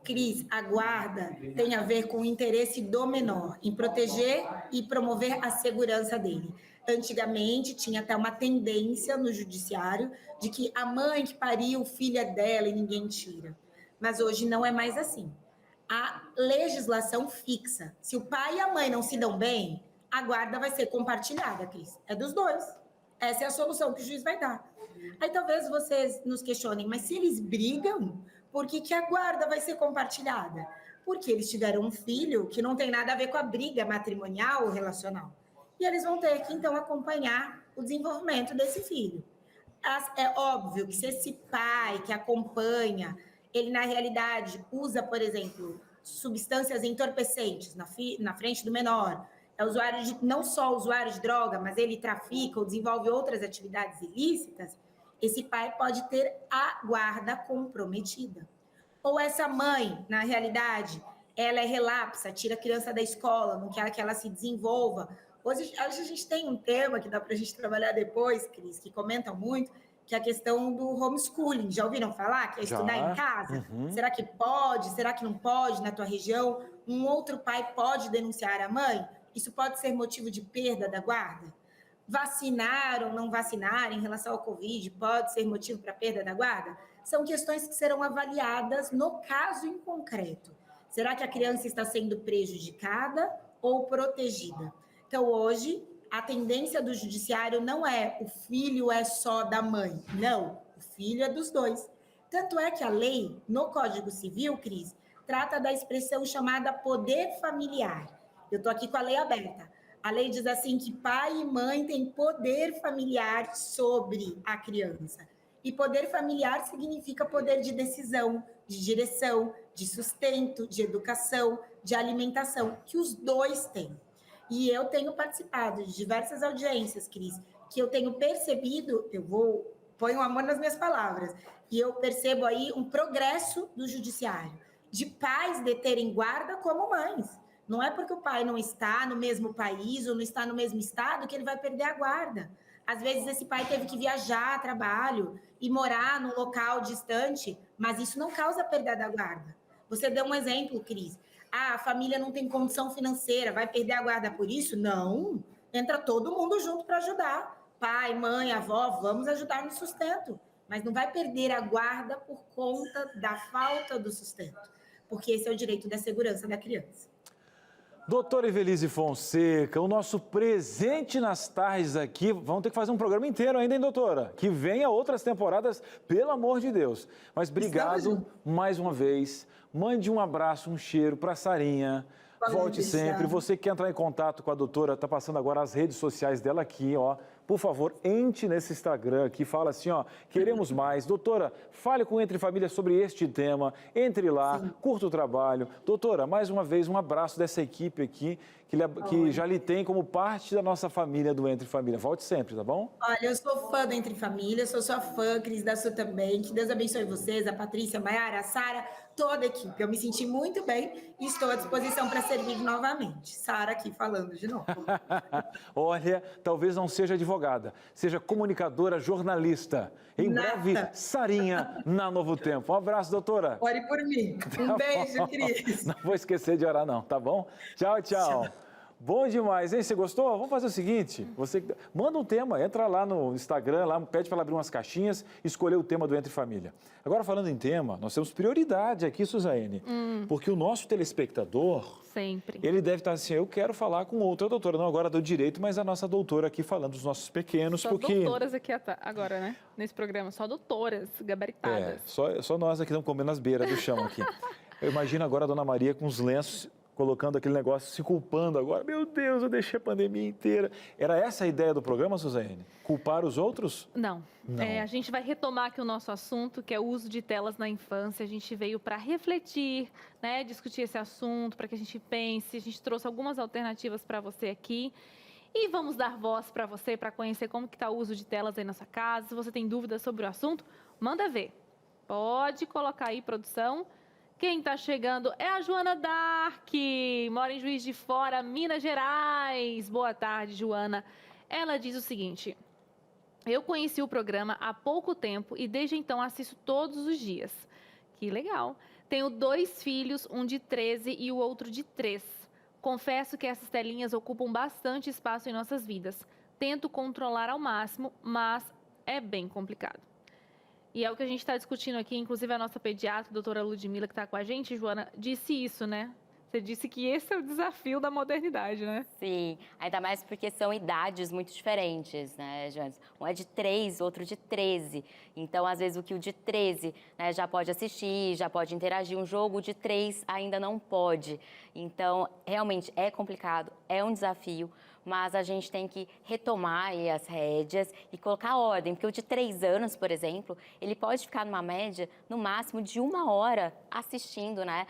Cris, a guarda tem a ver com o interesse do menor em proteger e promover a segurança dele. Antigamente, tinha até uma tendência no judiciário de que a mãe que pariu, o filho é dela e ninguém tira. Mas hoje não é mais assim. A legislação fixa. Se o pai e a mãe não se dão bem, a guarda vai ser compartilhada, Cris. É dos dois. Essa é a solução que o juiz vai dar. Aí talvez vocês nos questionem, mas se eles brigam, por que a guarda vai ser compartilhada? Porque eles tiveram um filho que não tem nada a ver com a briga matrimonial ou relacional. E eles vão ter que, então, acompanhar o desenvolvimento desse filho. É óbvio que se esse pai que acompanha, ele, na realidade, usa, por exemplo, substâncias entorpecentes na frente do menor, é usuário não só usuário de droga, mas ele trafica ou desenvolve outras atividades ilícitas, esse pai pode ter a guarda comprometida. Ou essa mãe, na realidade, ela é relapsa, tira a criança da escola, não quer que ela se desenvolva. Hoje a gente tem um tema que dá para a gente trabalhar depois, Cris, que comentam muito, que é a questão do homeschooling. Já ouviram falar? Que é estudar em casa? Uhum. Será que pode? Será que não pode na tua região? Um outro pai pode denunciar a mãe? Isso pode ser motivo de perda da guarda? Vacinar ou não vacinar em relação ao Covid pode ser motivo para perda da guarda? São questões que serão avaliadas no caso em concreto. Será que a criança está sendo prejudicada ou protegida? Então, hoje, a tendência do judiciário não é o filho é só da mãe. Não, o filho é dos dois. Tanto é que a lei, no Código Civil, Cris, trata da expressão chamada poder familiar. Eu estou aqui com a lei aberta. A lei diz assim que pai e mãe têm poder familiar sobre a criança. E poder familiar significa poder de decisão, de direção, de sustento, de educação, de alimentação, que os dois têm. E eu tenho participado de diversas audiências, Cris, que eu tenho percebido, ponho um amor nas minhas palavras, e eu percebo aí um progresso do judiciário, de pais deterem guarda como mães. Não é porque o pai não está no mesmo país ou não está no mesmo estado que ele vai perder a guarda. Às vezes esse pai teve que viajar a trabalho e morar num local distante, mas isso não causa perda da guarda. Você deu um exemplo, Cris. A família não tem condição financeira, vai perder a guarda por isso? Não. Entra todo mundo junto para ajudar. Pai, mãe, avó, vamos ajudar no sustento. Mas não vai perder a guarda por conta da falta do sustento. Porque esse é o direito da segurança da criança. Doutora Evelise Fonseca, o nosso presente nas tardes aqui, vamos ter que fazer um programa inteiro ainda, hein, doutora? Que venha outras temporadas, pelo amor de Deus. Mas obrigado mais uma vez, mande um abraço, um cheiro para Sarinha, volte sempre. Você que quer entrar em contato com a doutora, tá passando agora as redes sociais dela aqui, ó. Por favor, entre nesse Instagram aqui, fala assim, ó, queremos mais. Doutora, fale com o Entre Família sobre este tema, entre lá, curta o trabalho. Doutora, mais uma vez, um abraço dessa equipe aqui, que já lhe tem como parte da nossa família do Entre Família. Volte sempre, tá bom? Olha, eu sou fã do Entre Família, sou sua fã, Cris da Su também. Que Deus abençoe vocês, a Patrícia, a Mayara, a Sara, toda a equipe. Eu me senti muito bem e estou à disposição para servir novamente. Sara aqui falando de novo. Olha, talvez não seja advogada, seja comunicadora, jornalista. Em breve, Sarinha na Novo Tempo. Um abraço, doutora. Ore por mim. Um beijo, Cris. Não vou esquecer de orar, não, tá bom? Tchau, tchau. Bom demais, hein? Você gostou? Vamos fazer o seguinte, você manda um tema, entra lá no Instagram, lá, pede para ela abrir umas caixinhas, escolher o tema do Entre Família. Agora, falando em tema, nós temos prioridade aqui, Suzane, porque o nosso telespectador, Sempre. ele deve estar assim, eu quero falar com outra doutora, não agora do direito, mas a nossa doutora aqui falando dos nossos pequenos, Só porque... doutoras aqui agora, né? Nesse programa, só doutoras gabaritadas. Só nós aqui estamos comendo as beiras do chão aqui. Eu imagino agora a Dona Maria com os lenços, colocando aquele negócio, se culpando agora. Meu Deus, eu deixei a pandemia inteira. Era essa a ideia do programa, Suzane? Culpar os outros? Não. Não. A gente vai retomar aqui o nosso assunto, que é o uso de telas na infância. A gente veio para refletir, né, discutir esse assunto, para que a gente pense. A gente trouxe algumas alternativas para você aqui. E vamos dar voz para você, para conhecer como que está o uso de telas aí na sua casa. Se você tem dúvidas sobre o assunto, manda ver. Pode colocar aí, produção. Quem está chegando é a Joana Dark, mora em Juiz de Fora, Minas Gerais. Boa tarde, Joana. Ela diz o seguinte: eu conheci o programa há pouco tempo e desde então assisto todos os dias. Que legal. Tenho 2 filhos, um de 13 e o outro de 3. Confesso que essas telinhas ocupam bastante espaço em nossas vidas. Tento controlar ao máximo, mas é bem complicado. E é o que a gente está discutindo aqui, inclusive a nossa pediatra, a doutora Ludmila, que está com a gente, Joana, disse isso, né? Você disse que esse é o desafio da modernidade, né? Sim, ainda mais porque são idades muito diferentes, né, Jones? Um é de 3, outro de 13. Então, às vezes, o que o de 13, né, já pode assistir, já pode interagir. Um jogo de 3 ainda não pode. Então, realmente é complicado, é um desafio, mas a gente tem que retomar aí as rédeas e colocar ordem. Porque o de 3 anos, por exemplo, ele pode ficar numa média, no máximo, de 1 hora assistindo, né?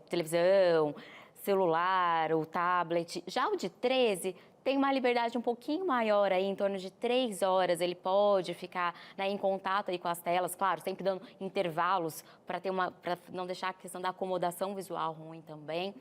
Televisão, celular, ou tablet. Já o de 13 tem uma liberdade um pouquinho maior aí, em torno de 3 horas. Ele pode ficar, né, em contato aí com as telas, claro, sempre dando intervalos para não deixar a questão da acomodação visual ruim também.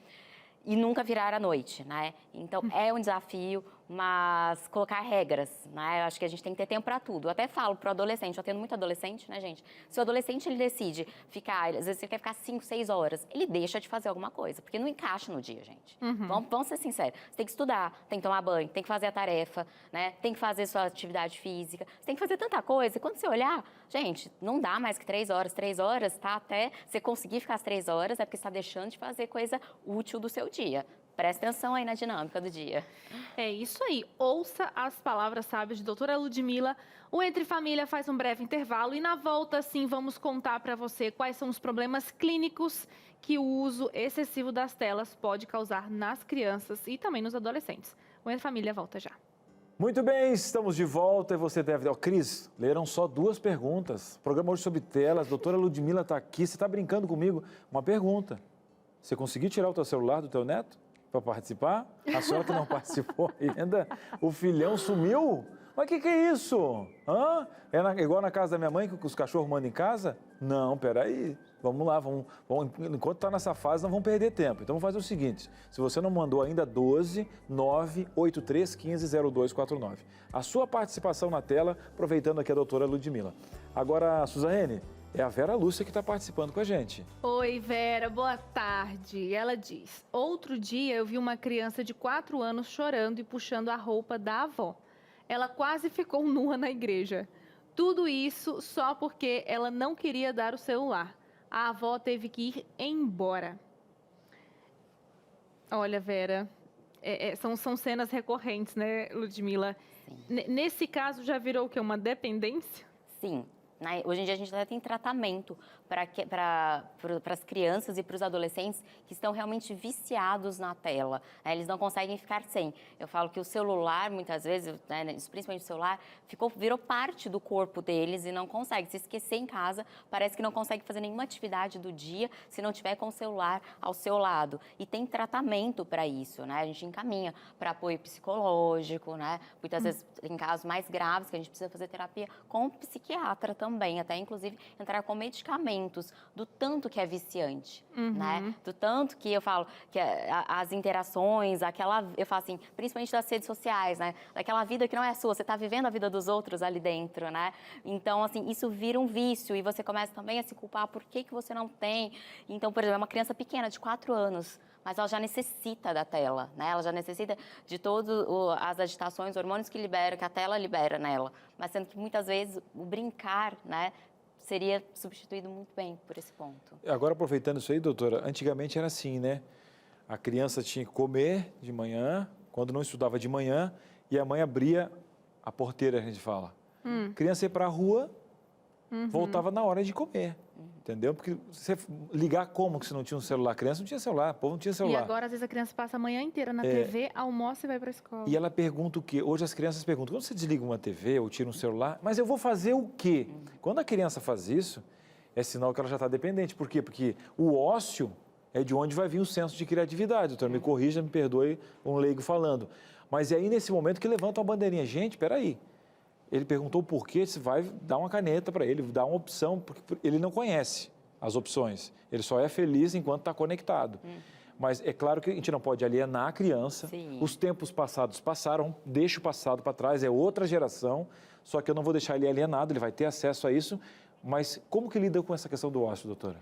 E nunca virar à noite, né? Então, é um desafio, mas colocar regras, né? Eu acho que a gente tem que ter tempo para tudo. Eu até falo pro adolescente, eu tendo muito adolescente, né, gente? Se o adolescente, ele decide ficar, às vezes ele quer ficar 5, 6 horas, ele deixa de fazer alguma coisa, porque não encaixa no dia, gente. Vamos ser sinceros. Você tem que estudar, tem que tomar banho, tem que fazer a tarefa, né? Tem que fazer sua atividade física, você tem que fazer tanta coisa. E quando você olhar, gente, não dá mais que 3 horas. 3 horas, tá? Até você conseguir ficar as 3 horas, é porque você está deixando de fazer coisa útil do seu dia. Presta atenção aí na dinâmica do dia. É isso aí. Ouça as palavras sábias de doutora Ludmila. O Entre Família faz um breve intervalo e na volta, sim, vamos contar para você quais são os problemas clínicos que o uso excessivo das telas pode causar nas crianças e também nos adolescentes. O Entre Família volta já. Muito bem, estamos de volta e você deve... Cris, leram só 2 perguntas. Programa hoje sobre telas, doutora Ludmila está aqui, você está brincando comigo? Uma pergunta. Você conseguiu tirar o teu celular do teu neto para participar? A senhora que não participou ainda, o filhão sumiu? Mas o que é isso? Hã? Igual na casa da minha mãe, que os cachorros mandam em casa? Não, peraí. Vamos lá, enquanto está nessa fase, não vamos perder tempo. Então, vamos fazer o seguinte. Se você não mandou ainda, 12 983 15 0249. A sua participação na tela, aproveitando aqui a doutora Ludmila. Agora, Suzane, é a Vera Lúcia que está participando com a gente. Oi, Vera, boa tarde. Ela diz: outro dia eu vi uma criança de 4 anos chorando e puxando a roupa da avó. Ela quase ficou nua na igreja. Tudo isso só porque ela não queria dar o celular. A avó teve que ir embora. Olha, Vera, são cenas recorrentes, né, Ludmila? Nesse caso, já virou o quê? Uma dependência? Sim. Né? Hoje em dia a gente até tem tratamento para as crianças e para os adolescentes que estão realmente viciados na tela. Né? Eles não conseguem ficar sem. Eu falo que o celular, muitas vezes, né, principalmente o celular, virou parte do corpo deles e não consegue. Se esquecer em casa, parece que não consegue fazer nenhuma atividade do dia se não tiver com o celular ao seu lado. E tem tratamento para isso, né? A gente encaminha para apoio psicológico, né? Muitas vezes em casos mais graves que a gente precisa fazer terapia com o psiquiatra também, até inclusive entrar com medicamentos do tanto que é viciante, né? Do tanto que eu falo que as interações, eu falo assim, principalmente das redes sociais, né? Daquela vida que não é sua, você está vivendo a vida dos outros ali dentro, né? Então, assim, isso vira um vício e você começa também a se culpar por que você não tem. Então, por exemplo, é uma criança pequena de 4 anos, mas ela já necessita da tela, né? Ela já necessita de todas as agitações, hormônios que a tela libera nela. Mas sendo que muitas vezes o brincar, né, seria substituído muito bem por esse ponto. Agora, aproveitando isso aí, doutora, antigamente era assim, né? A criança tinha que comer de manhã, quando não estudava de manhã, e a mãe abria a porteira, a gente fala. A criança ia para a rua, voltava na hora de comer. Entendeu? Porque você ligar como que se não tinha um celular? A criança não tinha celular, o povo não tinha celular. E agora, às vezes, a criança passa a manhã inteira na TV, almoça e vai para a escola. E ela pergunta o quê? Hoje as crianças perguntam, quando você desliga uma TV ou tira um celular, mas eu vou fazer o quê? Quando a criança faz isso, é sinal que ela já está dependente. Por quê? Porque o ócio é de onde vai vir o senso de criatividade. Doutora, me corrija, me perdoe um leigo falando. Mas é aí, nesse momento, que levanta uma bandeirinha. Gente, peraí. Ele perguntou o porquê, você vai dar uma caneta para ele, dar uma opção, porque ele não conhece as opções. Ele só é feliz enquanto está conectado. Mas é claro que a gente não pode alienar a criança. Sim. Os tempos passados passaram, deixa o passado para trás, é outra geração, só que eu não vou deixar ele alienado, ele vai ter acesso a isso. Mas como que lida com essa questão do ócio, doutora?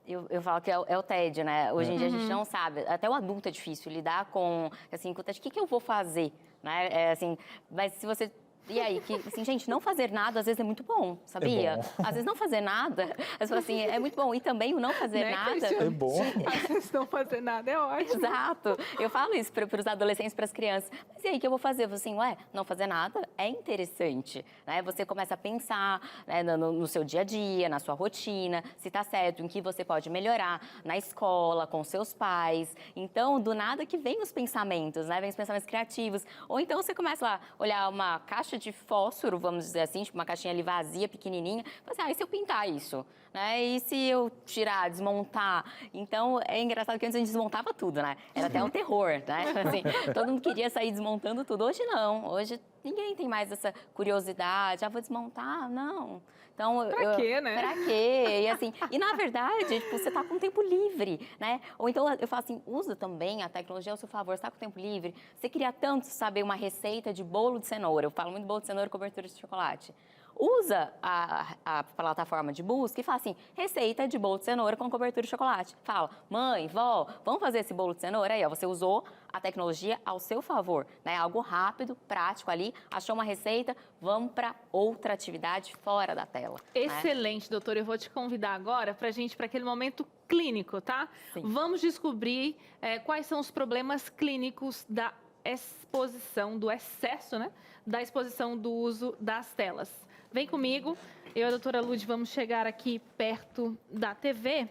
Eu falo que é o tédio, né? Hoje em dia a gente não sabe, até o adulto é difícil lidar com, assim, com o tédio. O que eu vou fazer? Né? Assim, mas se você... E aí, assim, gente, não fazer nada às vezes é muito bom, sabia? É bom. Às vezes não fazer nada, assim, é muito bom. E também o não fazer Né, nada... Cristiane? É bom. Às vezes não fazer nada é ótimo. Exato. Eu falo isso para os adolescentes, para as crianças. Mas e aí, o que eu vou fazer? Eu falo assim, não fazer nada é interessante, né? Você começa a pensar, né, no seu dia a dia, na sua rotina, se está certo, em que você pode melhorar, na escola, com seus pais. Então, do nada que vem os pensamentos, né? Vem os pensamentos criativos. Ou então você começa lá a olhar uma caixa de fósforo, vamos dizer assim, tipo uma caixinha ali vazia, pequenininha. Fala assim, e se eu pintar isso? Né? E se eu tirar, desmontar? Então, é engraçado que antes a gente desmontava tudo, né? Era até um terror, né? Assim, todo mundo queria sair desmontando tudo. Hoje não. Hoje ninguém tem mais essa curiosidade. Vou desmontar? Não. Então, Pra quê, né? Pra quê? E assim, e na verdade, tipo, você tá com tempo livre, né? Ou então eu falo assim, usa também a tecnologia ao seu favor, você tá com tempo livre. Você queria tanto saber uma receita de bolo de cenoura. Eu falo muito bolo de cenoura e cobertura de chocolate. Usa a plataforma de busca e fala assim, receita de bolo de cenoura com cobertura de chocolate. Fala, mãe, vó, vamos fazer esse bolo de cenoura? Aí, ó, você usou a tecnologia ao seu favor, né? Algo rápido, prático ali, achou uma receita, vamos para outra atividade fora da tela. Excelente, doutora. Eu vou te convidar agora para aquele momento clínico, tá? Sim. Vamos descobrir quais são os problemas clínicos da exposição, do excesso, né? Da exposição do uso das telas. Vem comigo, eu e a doutora Lud vamos chegar aqui perto da TV.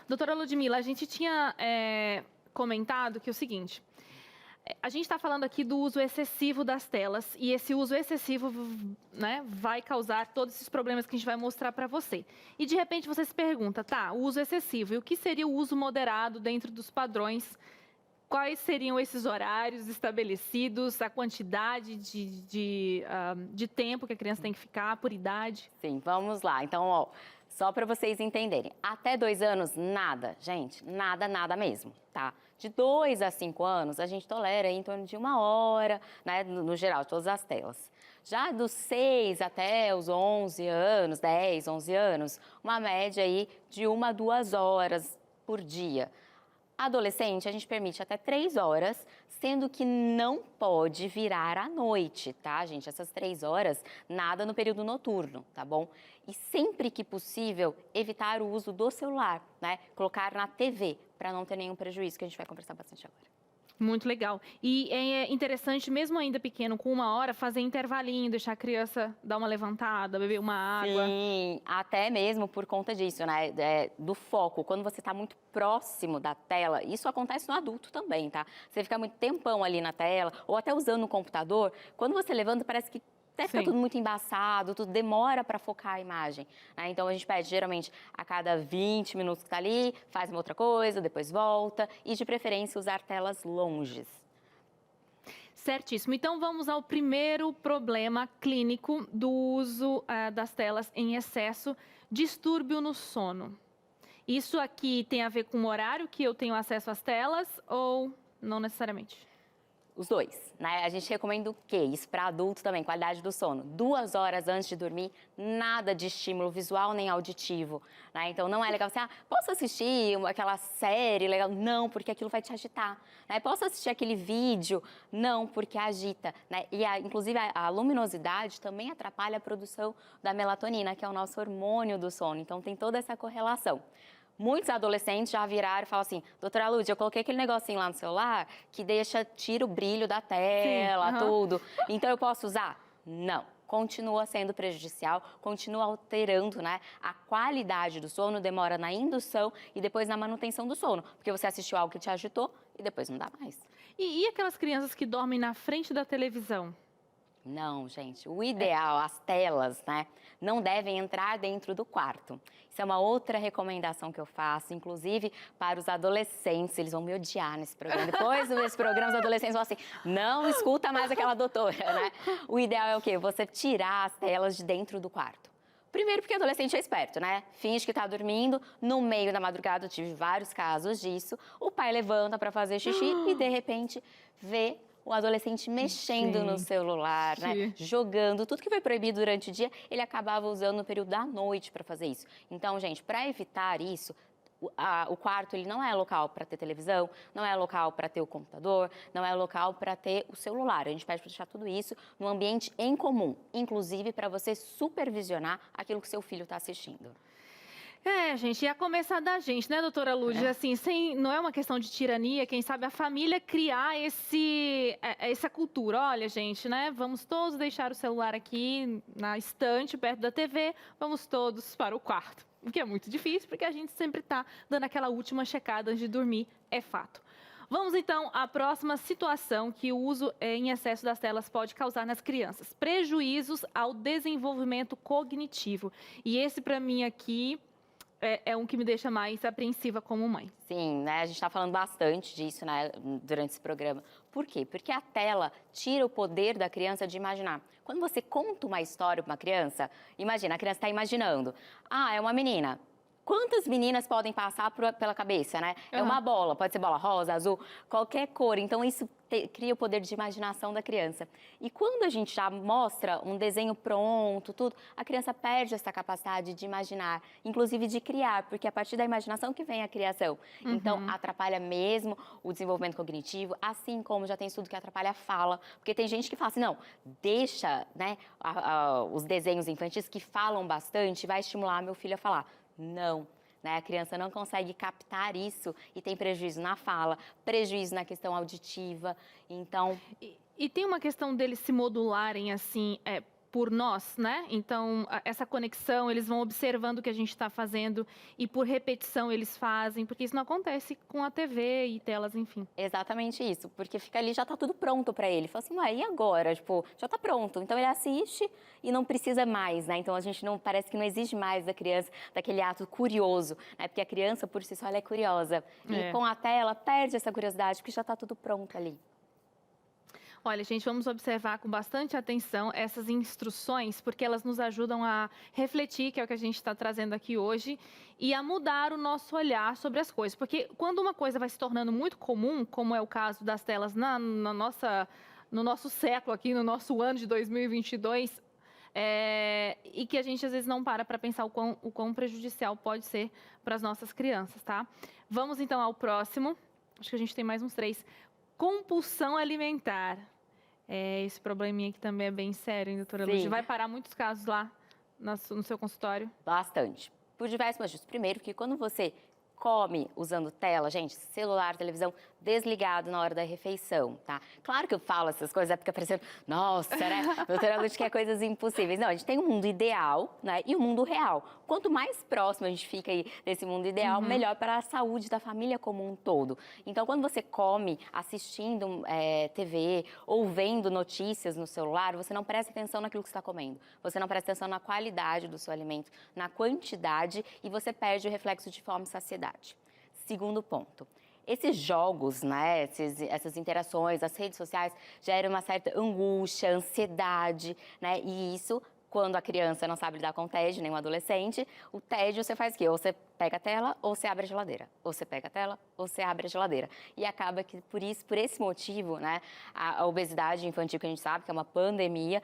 Doutora Ludmila, a gente tinha comentado que é o seguinte, a gente está falando aqui do uso excessivo das telas e esse uso excessivo, né, vai causar todos esses problemas que a gente vai mostrar para você. E de repente você se pergunta, tá, o uso excessivo, e o que seria o uso moderado dentro dos padrões? Quais seriam esses horários estabelecidos, a quantidade de tempo que a criança tem que ficar, por idade? Sim, vamos lá. Então, ó, só para vocês entenderem, até 2 anos, nada, gente, nada mesmo, tá? De 2 a 5 anos, a gente tolera em torno de 1 hora, né, no geral, todas as telas. Já dos 6 até os 11 anos, 10, 11 anos, uma média aí de 1 a 2 horas por dia. Adolescente, a gente permite até 3 horas, sendo que não pode virar à noite, tá, gente? Essas 3 horas, nada no período noturno, tá bom? E sempre que possível, evitar o uso do celular, né? Colocar na TV, para não ter nenhum prejuízo, que a gente vai conversar bastante agora. Muito legal. E é interessante, mesmo ainda pequeno, com 1 hora, fazer intervalinho, deixar a criança dar uma levantada, beber uma água. Sim, até mesmo por conta disso, né? Do foco. Quando você está muito próximo da tela, isso acontece no adulto também, tá? Você fica muito tempão ali na tela, ou até usando o computador, quando você levanta, parece que até fica tudo muito embaçado, tudo demora para focar a imagem, né? Então a gente pede geralmente a cada 20 minutos que está ali, faz uma outra coisa, depois volta e de preferência usar telas longes. Certíssimo. Então vamos ao primeiro problema clínico do uso das telas em excesso, distúrbio no sono. Isso aqui tem a ver com o horário que eu tenho acesso às telas ou não necessariamente? Os dois, né? A gente recomenda o quê? Isso para adulto também, qualidade do sono. 2 horas antes de dormir, nada de estímulo visual nem auditivo, né? Então não é legal assim, posso assistir aquela série legal? Não, porque aquilo vai te agitar, né? Posso assistir aquele vídeo? Não, porque agita, né? E inclusive a luminosidade também atrapalha a produção da melatonina, que é o nosso hormônio do sono. Então tem toda essa correlação. Muitos adolescentes já viraram e falam assim, doutora Lúcia, eu coloquei aquele negocinho lá no celular que tira o brilho da tela, tudo. Então eu posso usar? Não. Continua sendo prejudicial, continua alterando, né, a qualidade do sono, demora na indução e depois na manutenção do sono. Porque você assistiu algo que te agitou e depois não dá mais. E aquelas crianças que dormem na frente da televisão? Não, gente. O ideal, as telas, né, não devem entrar dentro do quarto. Isso é uma outra recomendação que eu faço, inclusive para os adolescentes. Eles vão me odiar nesse programa. Depois desse programa, os adolescentes vão assim, não escuta mais aquela doutora, né? O ideal é o quê? Você tirar as telas de dentro do quarto. Primeiro porque adolescente é esperto, né? Finge que tá dormindo, no meio da madrugada, eu tive vários casos disso. O pai levanta para fazer xixi e, de repente, vê o adolescente mexendo no celular, né? Jogando, tudo que foi proibido durante o dia, ele acabava usando no período da noite para fazer isso. Então, gente, para evitar isso, o quarto ele não é local para ter televisão, não é local para ter o computador, não é local para ter o celular. A gente pede para deixar tudo isso no ambiente em comum, inclusive para você supervisionar aquilo que seu filho está assistindo. Gente, e a começar da gente, né, doutora Lúcia? Assim, não é uma questão de tirania, quem sabe a família criar essa cultura. Olha, gente, né, vamos todos deixar o celular aqui na estante, perto da TV, vamos todos para o quarto. O que é muito difícil, porque a gente sempre está dando aquela última checada antes de dormir, é fato. Vamos, então, à próxima situação que o uso em excesso das telas pode causar nas crianças. Prejuízos ao desenvolvimento cognitivo. E esse, para mim, aqui é um que me deixa mais apreensiva como mãe. Sim, né? A gente está falando bastante disso, né, durante esse programa. Por quê? Porque a tela tira o poder da criança de imaginar. Quando você conta uma história para uma criança, imagina, a criança está imaginando. É uma menina. Quantas meninas podem passar pela cabeça, né? É uma bola, pode ser bola rosa, azul, qualquer cor. Então, isso cria o poder de imaginação da criança. E quando a gente já mostra um desenho pronto, tudo, a criança perde essa capacidade de imaginar, inclusive de criar, porque é a partir da imaginação que vem a criação. Então, atrapalha mesmo o desenvolvimento cognitivo, assim como já tem estudo que atrapalha a fala, porque tem gente que fala assim, não, deixa, né, os desenhos infantis que falam bastante, vai estimular meu filho a falar. Não, né? A criança não consegue captar isso e tem prejuízo na fala, prejuízo na questão auditiva, então... E tem uma questão deles se modularem, assim, por nós, né? Então, essa conexão, eles vão observando o que a gente está fazendo e por repetição eles fazem, porque isso não acontece com a TV e telas, enfim. Exatamente isso, porque fica ali, já está tudo pronto para ele. Fala assim, e agora? Tipo, já está pronto. Então, ele assiste e não precisa mais, né? Então, a gente não, parece que não exige mais da criança, daquele ato curioso, né? Porque a criança, por si só, ela é curiosa. E com a tela, perde essa curiosidade, porque já está tudo pronto ali. Olha, gente, vamos observar com bastante atenção essas instruções, porque elas nos ajudam a refletir, que é o que a gente está trazendo aqui hoje, e a mudar o nosso olhar sobre as coisas. Porque quando uma coisa vai se tornando muito comum, como é o caso das telas no nosso século aqui, no nosso ano de 2022, e que a gente às vezes não para pensar o quão prejudicial pode ser para as nossas crianças, tá? Vamos então ao próximo. acho que a gente tem mais uns 3. Compulsão alimentar. Esse probleminha aqui também é bem sério, hein, doutora Sim. Lúcia? Vai parar muitos casos lá no seu consultório? Bastante. Por diversos motivos. Primeiro, que quando você come usando tela, gente, celular, televisão, desligado na hora da refeição, tá? Claro que eu falo essas coisas, fica parecendo, nossa, né? Doutora Lúcia quer coisas impossíveis. Não, a gente tem um mundo ideal, né? E um mundo real. Quanto mais próximo a gente fica aí desse mundo ideal, melhor para a saúde da família como um todo. Então, quando você come assistindo TV ou vendo notícias no celular, você não presta atenção naquilo que você está comendo. Você não presta atenção na qualidade do seu alimento, na quantidade, e você perde o reflexo de fome e saciedade. Segundo ponto. Esses jogos, né, essas interações, as redes sociais geram uma certa angústia, ansiedade, né? E isso, quando a criança não sabe lidar com o tédio, nem o adolescente, o tédio você faz o quê? Ou você pega a tela ou você abre a geladeira. Ou você pega a tela ou você abre a geladeira. E acaba que, por esse motivo, né, a obesidade infantil, que a gente sabe que é uma pandemia,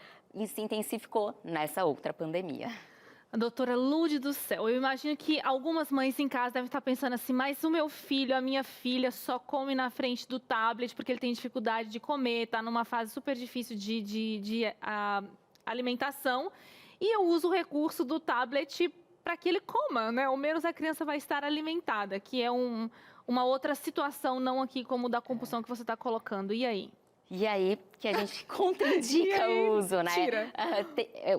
se intensificou nessa outra pandemia. Doutora Lude do céu, eu imagino que algumas mães em casa devem estar pensando assim, mas o meu filho, a minha filha só come na frente do tablet porque ele tem dificuldade de comer, está numa fase super difícil de alimentação, e eu uso o recurso do tablet para que ele coma, né? Ao menos a criança vai estar alimentada, que é uma outra situação, não aqui como da compulsão que você está colocando. E aí? E aí que a gente contraindica o uso, né? Tira.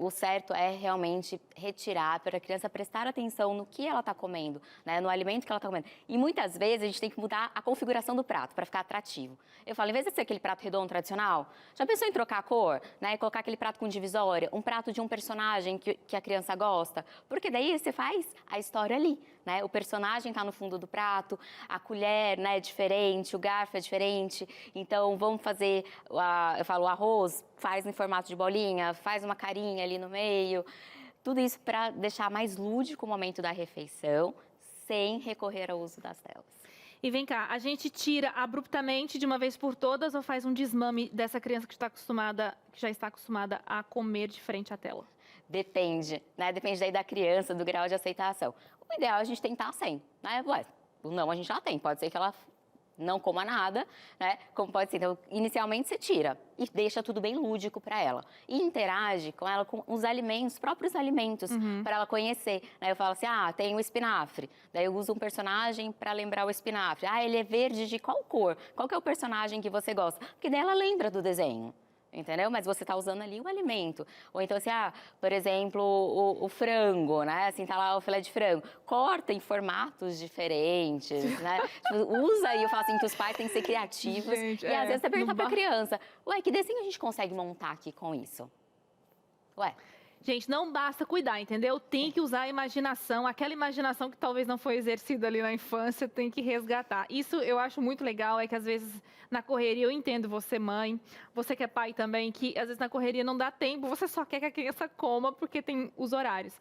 O certo é realmente retirar para a criança prestar atenção no que ela está comendo, né? No alimento que ela está comendo. E muitas vezes a gente tem que mudar a configuração do prato para ficar atrativo. Eu falo, em vez de ser aquele prato redondo tradicional, já pensou em trocar a cor, né? E colocar aquele prato com divisória, um prato de um personagem que a criança gosta? Porque daí você faz a história ali, né? O personagem está no fundo do prato, a colher, né, é diferente, o garfo é diferente. Então vamos fazer eu falo, o arroz faz em formato de bolinha, faz uma carinha ali no meio. Tudo isso para deixar mais lúdico o momento da refeição, sem recorrer ao uso das telas. E vem cá, a gente tira abruptamente de uma vez por todas ou faz um desmame dessa criança que já está acostumada a comer de frente à tela? Depende, né? Depende daí da criança, do grau de aceitação. O ideal é a gente tentar sem, né? O não a gente já tem, pode ser que ela não coma nada, né? Como pode ser. Então, inicialmente você tira e deixa tudo bem lúdico para ela. E interage com ela com os alimentos, os próprios alimentos, para ela conhecer. Né? Eu falo assim, tem o espinafre. Daí eu uso um personagem para lembrar o espinafre. Ele é verde de qual cor? Qual que é o personagem que você gosta? Porque daí ela lembra do desenho. Entendeu? Mas você está usando ali o alimento. Ou então, assim, por exemplo, o frango, né? Assim, tá lá o filé de frango. Corta em formatos diferentes, né? Usa aí, eu falo assim, que os pais têm que ser criativos. Gente, e às vezes você pergunta pra criança, que desenho a gente consegue montar aqui com isso? Gente, não basta cuidar, entendeu? Tem que usar a imaginação, aquela imaginação que talvez não foi exercida ali na infância, tem que resgatar. Isso eu acho muito legal, que às vezes na correria, eu entendo você mãe, você que é pai também, que às vezes na correria não dá tempo, você só quer que a criança coma porque tem os horários.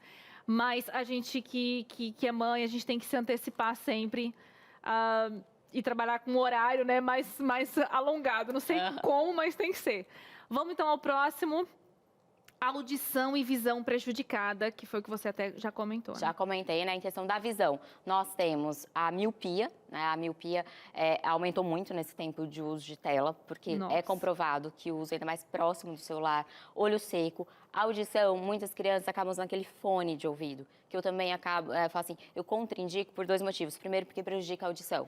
Mas a gente que é mãe, a gente tem que se antecipar sempre e trabalhar com um horário, né, mais alongado. Não sei como, mas tem que ser. Vamos então ao próximo. Audição e visão prejudicada, que foi o que você até já comentou. Já comentei, né, em questão da visão. Nós temos a miopia, né, a miopia aumentou muito nesse tempo de uso de tela, porque é comprovado que o uso ainda mais próximo do celular, olho seco, audição, muitas crianças acabam usando aquele fone de ouvido, que eu também falo assim, eu contraindico por 2 motivos. Primeiro, porque prejudica a audição.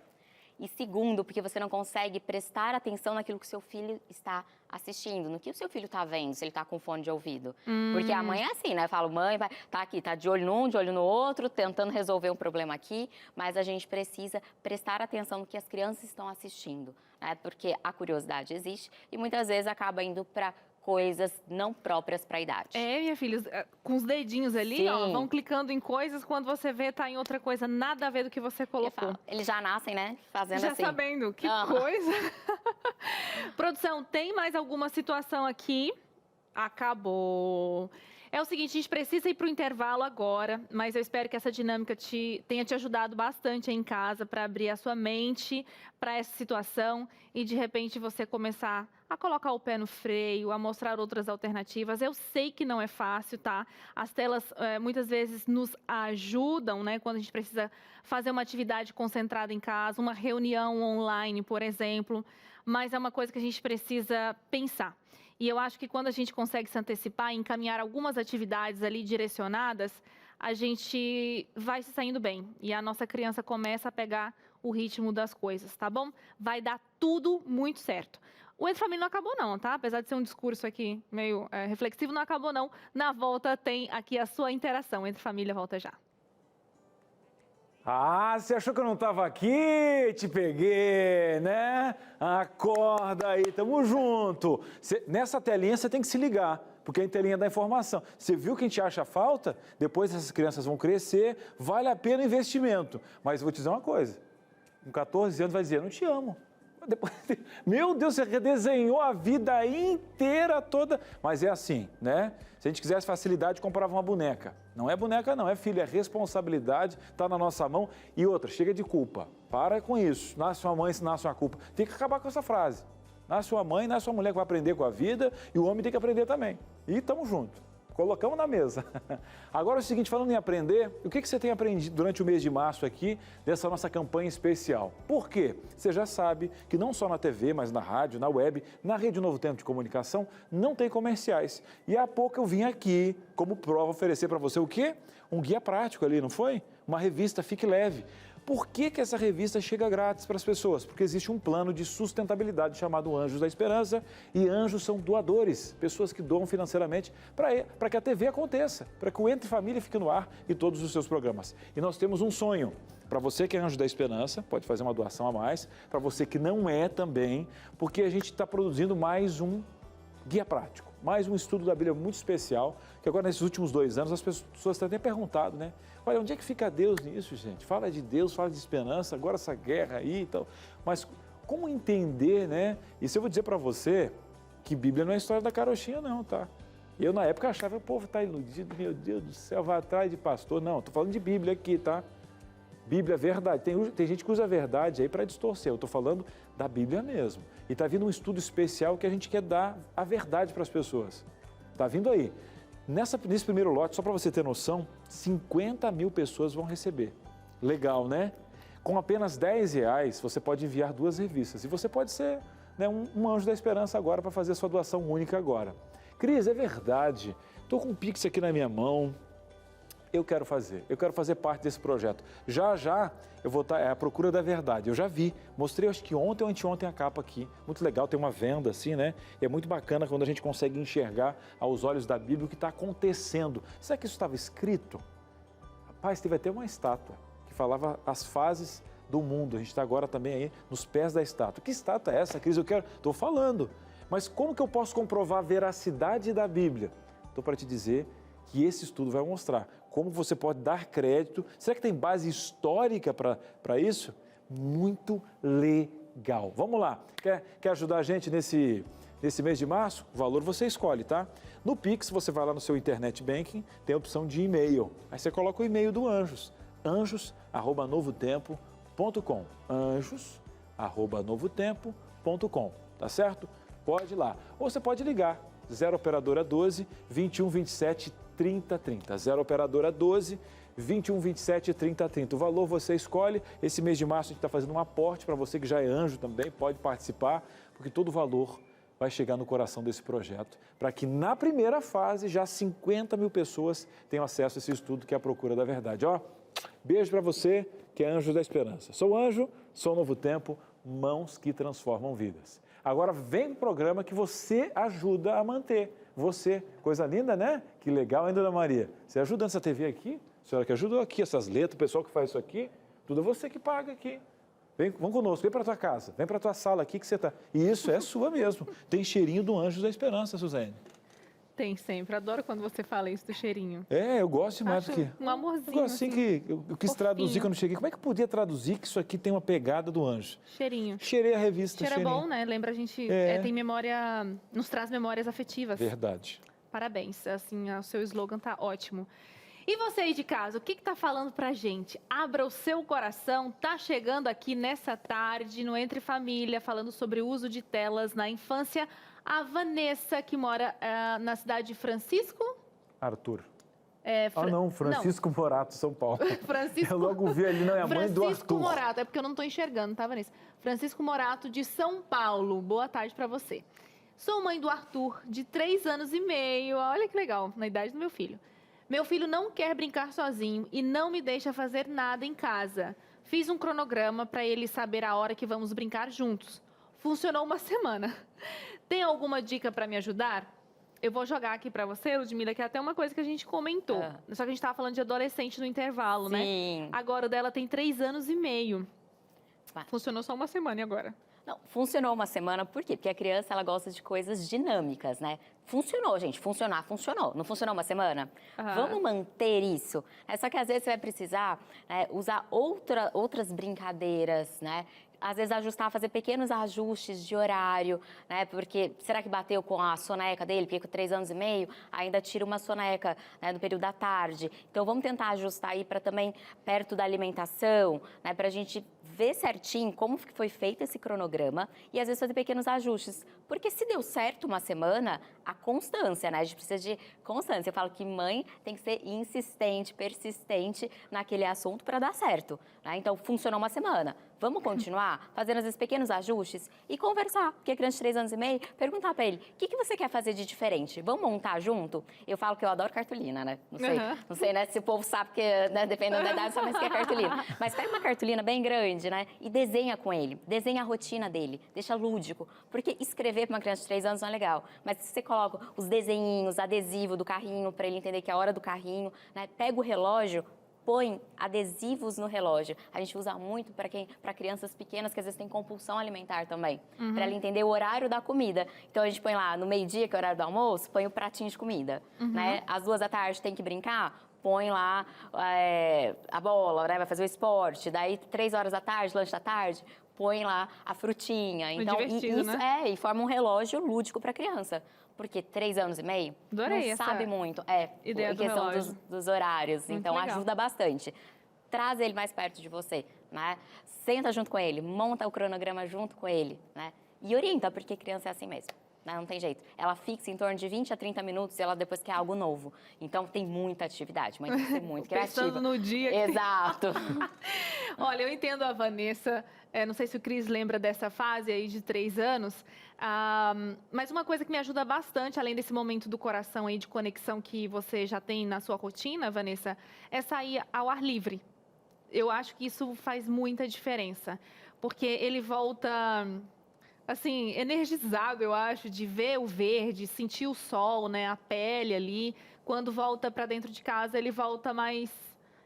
E segundo, porque você não consegue prestar atenção naquilo que o seu filho está assistindo, no que o seu filho está vendo, se ele está com fone de ouvido. Porque a mãe é assim, né? Eu falo, mãe, tá aqui, tá de olho num, de olho no outro, tentando resolver um problema aqui, mas a gente precisa prestar atenção no que as crianças estão assistindo, né? Porque a curiosidade existe e muitas vezes acaba indo para coisas não próprias para a idade. Minha filha, com os dedinhos ali, vão clicando em coisas, quando você vê, tá em outra coisa, nada a ver do que você colocou. Eles já nascem, né, fazendo já assim. Já sabendo, que coisa. Produção, tem mais alguma situação aqui? Acabou. É o seguinte, a gente precisa ir para o intervalo agora, mas eu espero que essa dinâmica tenha te ajudado bastante aí em casa para abrir a sua mente para essa situação e, de repente, você começar a colocar o pé no freio, a mostrar outras alternativas. Eu sei que não é fácil, tá? As telas muitas vezes nos ajudam, né? Quando a gente precisa fazer uma atividade concentrada em casa, uma reunião online, por exemplo, mas é uma coisa que a gente precisa pensar. E eu acho que quando a gente consegue se antecipar e encaminhar algumas atividades ali direcionadas, a gente vai se saindo bem. E a nossa criança começa a pegar o ritmo das coisas, tá bom? Vai dar tudo muito certo. O Entre Família não acabou não, tá? Apesar de ser um discurso aqui meio reflexivo, não acabou não. Na volta tem aqui a sua interação. Entre Família volta já. Ah, você achou que eu não estava aqui? Te peguei, né? Acorda aí, tamo junto. Nessa telinha você tem que se ligar, porque é a telinha da informação. Você viu que a gente acha falta? Depois essas crianças vão crescer, vale a pena o investimento. Mas eu vou te dizer uma coisa, com 14 anos vai dizer, não te amo. Depois, meu Deus, você redesenhou a vida inteira toda. Mas é assim, né? Se a gente quisesse facilidade, comprava uma boneca. Não é boneca não, é filho, é responsabilidade, está na nossa mão. E outra, chega de culpa. Para com isso. Nasce uma mãe, nasce uma culpa. Tem que acabar com essa frase. Nasce uma mãe, nasce uma mulher que vai aprender com a vida e o homem tem que aprender também. E estamos juntos. Colocamos na mesa. Agora é o seguinte, falando em aprender, o que você tem aprendido durante o mês de março aqui, dessa nossa campanha especial? Por quê? Você já sabe que não só na TV, mas na rádio, na web, na Rede Novo Tempo de Comunicação, não tem comerciais. E há pouco eu vim aqui, como prova, oferecer para você o quê? Um guia prático ali, não foi? Uma revista Fique Leve. Por que essa revista chega grátis para as pessoas? Porque existe um plano de sustentabilidade chamado Anjos da Esperança e anjos são doadores, pessoas que doam financeiramente para que a TV aconteça, para que o Entre Família fique no ar e todos os seus programas. E nós temos um sonho. Para você que é Anjo da Esperança, pode fazer uma doação a mais. Para você que não é também, porque a gente está produzindo mais um guia prático, mais um estudo da Bíblia muito especial, que agora nesses últimos 2 anos as pessoas têm até perguntado, né? Olha, onde é que fica Deus nisso, gente? Fala de Deus, fala de esperança, agora essa guerra aí e tal. Mas como entender, né? Isso eu vou dizer para você que Bíblia não é história da carochinha não, tá? Eu na época achava, o povo tá iludido, meu Deus do céu, vai atrás de pastor. Não, tô falando de Bíblia aqui, tá? Bíblia é verdade. Tem gente que usa a verdade aí para distorcer. Eu estou falando da Bíblia mesmo. E está vindo um estudo especial que a gente quer dar a verdade para as pessoas. Está vindo aí. Nesse primeiro lote, só para você ter noção, 50 mil pessoas vão receber. Legal, né? Com apenas R$10, você pode enviar 2 revistas. E você pode ser, né, um anjo da esperança agora para fazer a sua doação única agora. Cris, é verdade. Estou com um Pix aqui na minha mão. Eu quero fazer parte desse projeto. Já eu vou estar à procura da verdade. Eu já vi, mostrei acho que ontem ou anteontem a capa aqui. Muito legal, tem uma venda assim, né? E é muito bacana quando a gente consegue enxergar aos olhos da Bíblia o que está acontecendo. Será que isso estava escrito? Rapaz, teve até uma estátua que falava as fases do mundo. A gente está agora também aí nos pés da estátua. Que estátua é essa, Cris? Estou falando. Mas como que eu posso comprovar a veracidade da Bíblia? Estou para te dizer que esse estudo vai mostrar como você pode dar crédito. Será que tem base histórica para isso? Muito legal. Vamos lá. Quer ajudar a gente nesse mês de março? O valor você escolhe, tá? No Pix, você vai lá no seu Internet Banking, tem a opção de e-mail. Aí você coloca o e-mail do Anjos, anjos@novotempo.com, anjos@novotempo.com, tá certo? Pode ir lá. Ou você pode ligar, 0 operadora 12 21 27 30 30, 0 operadora 12 21 27 30 30. O valor você escolhe. Esse mês de março a gente está fazendo um aporte para você que já é anjo também, pode participar, porque todo o valor vai chegar no coração desse projeto, para que na primeira fase já 50 mil pessoas tenham acesso a esse estudo que é a procura da verdade. Ó, beijo para você que é Anjo da Esperança. Sou anjo, sou Novo Tempo, mãos que transformam vidas. Agora vem o programa que você ajuda a manter. Você, coisa linda, né? Que legal, hein, Dona Maria? Você ajuda nessa TV aqui? A senhora que ajudou aqui, essas letras, o pessoal que faz isso aqui, tudo é você que paga aqui. Vamos conosco, vem para tua casa, vem para tua sala aqui que você está. E isso é sua mesmo. Tem cheirinho do Anjo da Esperança, Suzane. Tem sempre. Adoro quando você fala isso do cheirinho. É, eu gosto demais. Acho Porque um amorzinho. Eu, assim, que eu quis fofinho. traduzir quando cheguei. Como é que eu podia traduzir que isso aqui tem uma pegada do anjo? Cheirinho. Cheirei a revista. Cheiro é cheirinho. bom, né? Lembra a gente, tem memória, nos traz memórias afetivas. Verdade. Parabéns, assim, o seu slogan tá ótimo. E você aí de casa, o que tá falando pra gente? Abra o seu coração, tá chegando aqui nessa tarde no Entre Família, falando sobre o uso de telas na infância. A Vanessa, que mora na cidade de Francisco? Arthur. Não, Francisco Morato, São Paulo. Francisco... Eu logo vi ali, não é a mãe do Arthur. Francisco Morato, é porque eu não tô enxergando, tá, Vanessa? Francisco Morato, de São Paulo. Boa tarde pra você. Sou mãe do Arthur, de 3 anos e meio. Olha que legal, na idade do meu filho. Meu filho não quer brincar sozinho e não me deixa fazer nada em casa. Fiz um cronograma para ele saber a hora que vamos brincar juntos. Funcionou uma semana. Tem alguma dica para me ajudar? Eu vou jogar aqui para você, Ludmila, que é até uma coisa que a gente comentou. Só que a gente estava falando de adolescente no intervalo, né? Sim. Agora o dela tem 3 anos e meio. Funcionou só uma semana e agora? Não, funcionou uma semana, por quê? Porque a criança, ela gosta de coisas dinâmicas, né? Funcionou, gente, funcionou. Não funcionou uma semana? Vamos manter isso. Só que às vezes você vai precisar usar outras brincadeiras, né? Às vezes ajustar, fazer pequenos ajustes de horário, né? Porque será que bateu com a soneca dele? Porque com 3 anos e meio ainda tira uma soneca, né, no período da tarde. Então vamos tentar ajustar aí para também perto da alimentação, né? Para a gente ver certinho como foi feito esse cronograma e às vezes fazer pequenos ajustes. Porque se deu certo uma semana, a constância, né? A gente precisa de constância. Eu falo que mãe tem que ser insistente, persistente naquele assunto para dar certo, né? Então funcionou uma semana. Vamos continuar fazendo, às vezes, pequenos ajustes e conversar. Porque a criança de 3 anos e meio, perguntar para ele, o que você quer fazer de diferente? Vamos montar junto? Eu falo que eu adoro cartolina, né? Não sei, né, se o povo sabe que, né, dependendo da idade, sabe mais que é cartolina. Mas pega uma cartolina bem grande, né? E desenha com ele. Desenha a rotina dele. Deixa lúdico. Porque escrever para uma criança de 3 anos não é legal. Mas se você coloca os desenhinhos, adesivo do carrinho, para ele entender que é a hora do carrinho, né? Pega o relógio, põe adesivos no relógio. A gente usa muito para crianças pequenas que às vezes têm compulsão alimentar também, para ela entender o horário da comida. Então a gente põe lá no meio-dia, que é o horário do almoço, põe o pratinho de comida, né? Às 2 da tarde tem que brincar, põe lá a bola, né? Vai fazer o esporte. Daí 3 horas da tarde, lanche da tarde, põe lá a frutinha. Então isso, né? E forma um relógio lúdico para a criança. Porque 3 anos e meio, Adorei não sabe muito. Ideia em questão dos horários. Muito então, legal. ajuda bastante. Traz ele mais perto de você, né? Senta junto com ele, monta o cronograma junto com ele, né? E orienta, porque criança é assim mesmo, né? Não tem jeito. Ela fixa em torno de 20 a 30 minutos e ela depois quer algo novo. Então, tem muita atividade, mas tem que ser muito criativa. Pensando no dia. Exato. Olha, eu entendo a Vanessa, não sei se o Cris lembra dessa fase aí de 3 anos, mas uma coisa que me ajuda bastante, além desse momento do coração aí de conexão que você já tem na sua rotina, Vanessa, é sair ao ar livre. Eu acho que isso faz muita diferença, porque ele volta, assim, energizado, eu acho, de ver o verde, sentir o sol, né, a pele ali. Quando volta para dentro de casa, ele volta mais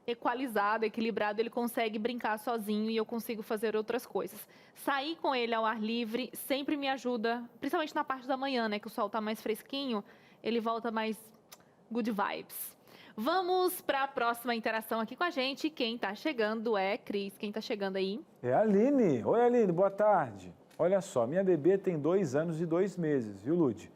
equalizado, equilibrado, ele consegue brincar sozinho e eu consigo fazer outras coisas. Sair com ele ao ar livre sempre me ajuda, principalmente na parte da manhã, né, que o sol tá mais fresquinho, ele volta mais good vibes. Vamos para a próxima interação aqui com a gente. Quem tá chegando é Cris. Quem tá chegando aí? É a Aline. Oi, Aline, boa tarde. Olha só, minha bebê tem 2 anos e 2 meses, viu, Lud?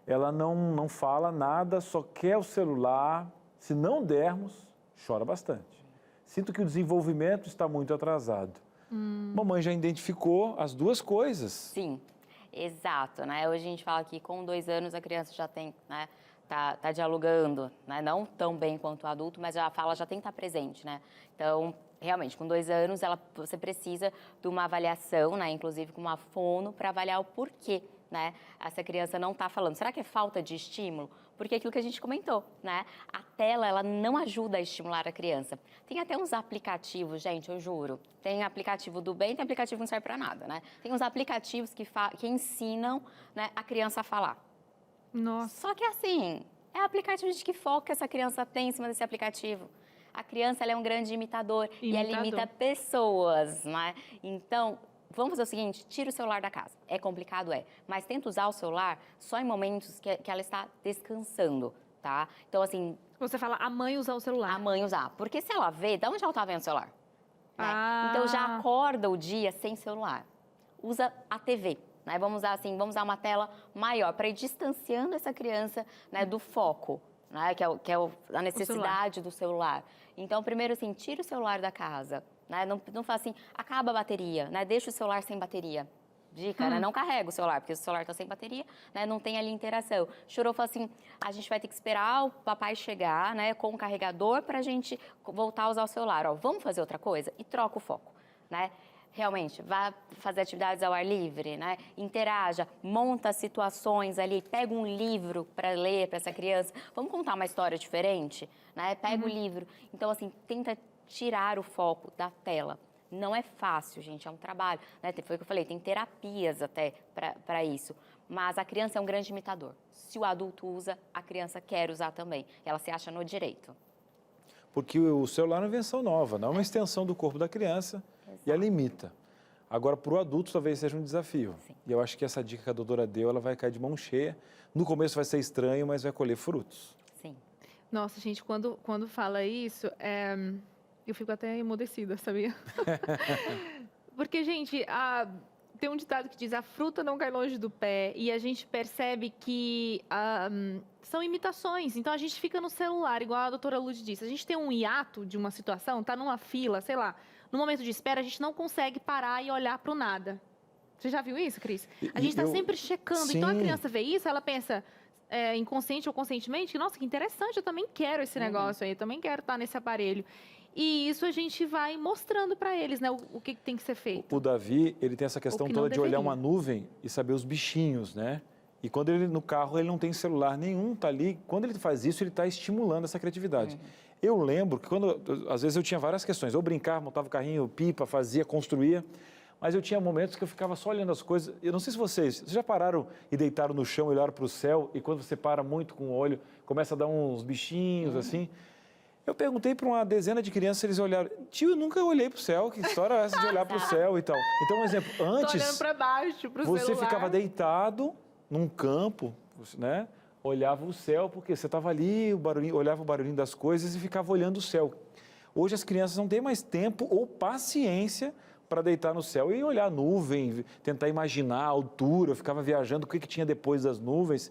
Ela não fala nada, só quer o celular. Se não dermos, chora bastante. Sinto que o desenvolvimento está muito atrasado. Mamãe já identificou as duas coisas. Sim, exato, né? Hoje a gente fala que com 2 anos a criança já tem, né? Tá dialogando, né? Não tão bem quanto o adulto, mas a fala já tem que estar presente, né? Então, realmente, com 2 anos, você precisa de uma avaliação, né? Inclusive com uma fono, para avaliar o porquê, né? Essa criança não está falando. Será que é falta de estímulo? Porque é aquilo que a gente comentou, né? A tela, ela não ajuda a estimular a criança. Tem até uns aplicativos, gente, eu juro. Tem aplicativo do bem, tem aplicativo que não serve para nada, né? Tem uns aplicativos que ensinam, né, a criança a falar. Nossa. Só que assim, é aplicativo de que foco que essa criança tem em cima desse aplicativo. A criança, ela é um grande imitador. E ela imita pessoas, né? Então, vamos fazer o seguinte, tira o celular da casa. É complicado, mas tenta usar o celular só em momentos que ela está descansando, tá? Então, assim... Você fala a mãe usar o celular. A mãe usar. Porque se ela vê, de onde ela está vendo o celular? Né? Então, já acorda o dia sem celular. Usa a TV. né? Vamos usar uma tela maior para ir distanciando essa criança, né, do foco, né, que é a necessidade do celular. Então, primeiro, assim, tira o celular da casa, né? Não fala assim, acaba a bateria, né? Deixa o celular sem bateria. Dica, né? Não carrega o celular, porque o celular está sem bateria, né? Não tem ali interação. Chorou, falou assim, a gente vai ter que esperar o papai chegar, né, com o carregador para a gente voltar a usar o celular. Ó, vamos fazer outra coisa? E troca o foco, né? Realmente, vá fazer atividades ao ar livre, né? Interaja, monta situações ali, pega um livro para ler para essa criança. Vamos contar uma história diferente, né? Pega o livro. Então, assim, tenta tirar o foco da tela. Não é fácil, gente, é um trabalho, né? Foi o que eu falei, tem terapias até para isso. Mas a criança é um grande imitador. Se o adulto usa, a criança quer usar também. Ela se acha no direito. Porque o celular é uma invenção nova, não é uma extensão do corpo da criança. Exato. E ela imita. Agora, para o adulto, talvez seja um desafio. Sim. E eu acho que essa dica que a doutora deu, ela vai cair de mão cheia. No começo vai ser estranho, mas vai colher frutos. Sim. Nossa, gente, quando fala isso, eu fico até emudecida, sabia? Porque, gente, tem um ditado que diz, a fruta não cai longe do pé, e a gente percebe que são imitações. Então, a gente fica no celular, igual a doutora Lud disse. A gente tem um hiato de uma situação, tá numa fila, sei lá, no momento de espera, a gente não consegue parar e olhar para o nada. Você já viu isso, Cris? A gente está sempre checando. Sim. Então, a criança vê isso, ela pensa, inconsciente ou conscientemente, nossa, que interessante, eu também quero esse negócio aí, eu também quero estar nesse aparelho. E isso a gente vai mostrando para eles, né, o que tem que ser feito. O Davi, ele tem essa questão toda de olhar uma nuvem e saber os bichinhos, né? E quando ele no carro, ele não tem celular nenhum, tá ali. Quando ele faz isso, ele está estimulando essa criatividade. Eu lembro que às vezes eu tinha várias questões. Eu brincava, montava o carrinho, pipa, fazia, construía. Mas eu tinha momentos que eu ficava só olhando as coisas. Eu não sei se vocês já pararam e deitaram no chão e olharam para o céu, e quando você para muito com o olho, começa a dar uns bichinhos, assim. Eu perguntei para uma dezena de crianças, eles olharam, tio, eu nunca olhei para o céu, que história é essa de olhar para o céu e tal? Então, um exemplo, antes, tô olhando para baixo, pro você celular. ficava deitado num campo, né? Olhava o céu, porque você estava ali, olhava o barulhinho das coisas e ficava olhando o céu. Hoje as crianças não têm mais tempo ou paciência para deitar no céu e olhar a nuvem, tentar imaginar a altura, eu ficava viajando o que tinha depois das nuvens.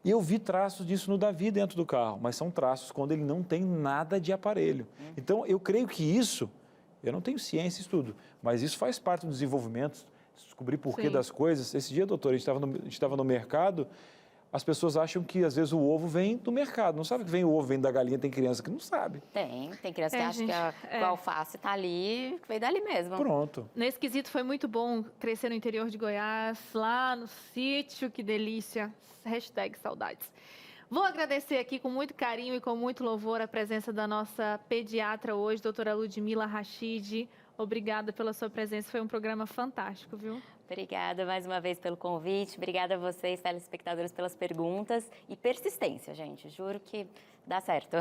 E eu vi traços disso no Davi dentro do carro, mas são traços quando ele não tem nada de aparelho. Então, eu creio que isso, eu não tenho ciência e estudo, mas isso faz parte do desenvolvimento, descobrir porquê das coisas. Esse dia, doutor, a gente estava no mercado, as pessoas acham que, às vezes, o ovo vem do mercado. Não sabe que o ovo vem da galinha, tem criança que não sabe. Tem criança que acha que a alface está ali, que veio dali mesmo. Pronto. Nesse quesito foi muito bom crescer no interior de Goiás, lá no sítio, que delícia. #saudades. Vou agradecer aqui com muito carinho e com muito louvor a presença da nossa pediatra hoje, doutora Ludmila Rachid. Obrigada pela sua presença, foi um programa fantástico, viu? Obrigada mais uma vez pelo convite, obrigada a vocês, telespectadores, pelas perguntas e persistência, gente, juro que dá certo.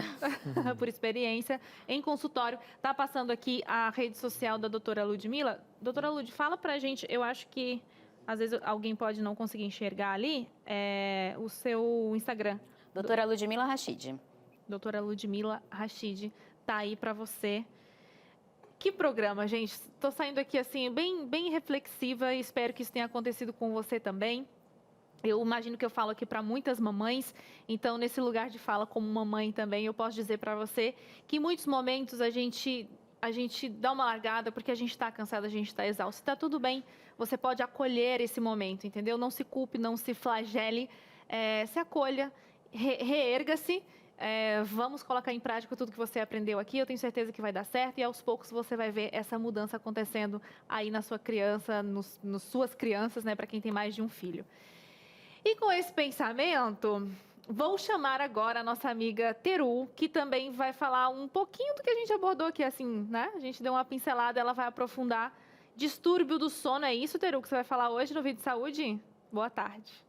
Por experiência, em consultório. Tá passando aqui a rede social da doutora Ludmila. Doutora Lud, fala pra gente, eu acho que às vezes alguém pode não conseguir enxergar ali, o seu Instagram. Doutora Ludmila Rachid. Doutora Ludmila Rachid, tá aí pra você. Que programa, gente. Estou saindo aqui assim, bem reflexiva e espero que isso tenha acontecido com você também. Eu imagino que eu falo aqui para muitas mamães, então nesse lugar de fala como mamãe também, eu posso dizer para você que em muitos momentos a gente dá uma largada porque a gente está cansada, a gente está exausto. Está tudo bem, você pode acolher esse momento, entendeu? Não se culpe, não se flagele, se acolha, reerga-se. Vamos colocar em prática tudo que você aprendeu aqui, eu tenho certeza que vai dar certo e aos poucos você vai ver essa mudança acontecendo aí na sua criança, nos suas crianças, né, para quem tem mais de um filho. E com esse pensamento, vou chamar agora a nossa amiga Teru, que também vai falar um pouquinho do que a gente abordou aqui, assim, né? A gente deu uma pincelada, ela vai aprofundar. Distúrbio do sono, é isso, Teru, que você vai falar hoje no Vídeo de Saúde? Boa tarde.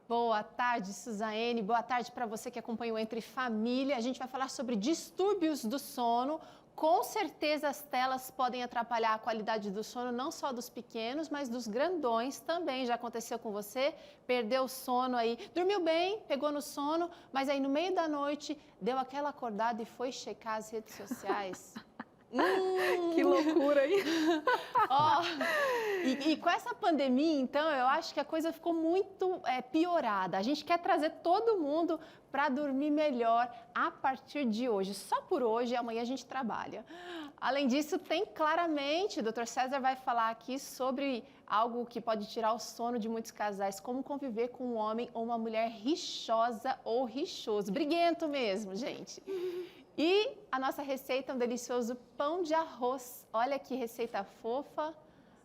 Boa tarde, Suzane. Boa tarde para você que acompanhou Entre Família. A gente vai falar sobre distúrbios do sono. Com certeza as telas podem atrapalhar a qualidade do sono, não só dos pequenos, mas dos grandões também. Já aconteceu com você? Perdeu o sono aí, dormiu bem, pegou no sono, mas aí no meio da noite deu aquela acordada e foi checar as redes sociais. Que loucura aí! E com essa pandemia, então, eu acho que a coisa ficou muito piorada. A gente quer trazer todo mundo para dormir melhor a partir de hoje. Só por hoje, amanhã a gente trabalha. Além disso, tem claramente, o Dr. César vai falar aqui sobre algo que pode tirar o sono de muitos casais, como conviver com um homem ou uma mulher rixosa ou rixoso. Briguento mesmo, gente. E a nossa receita é um delicioso pão de arroz. Olha que receita fofa,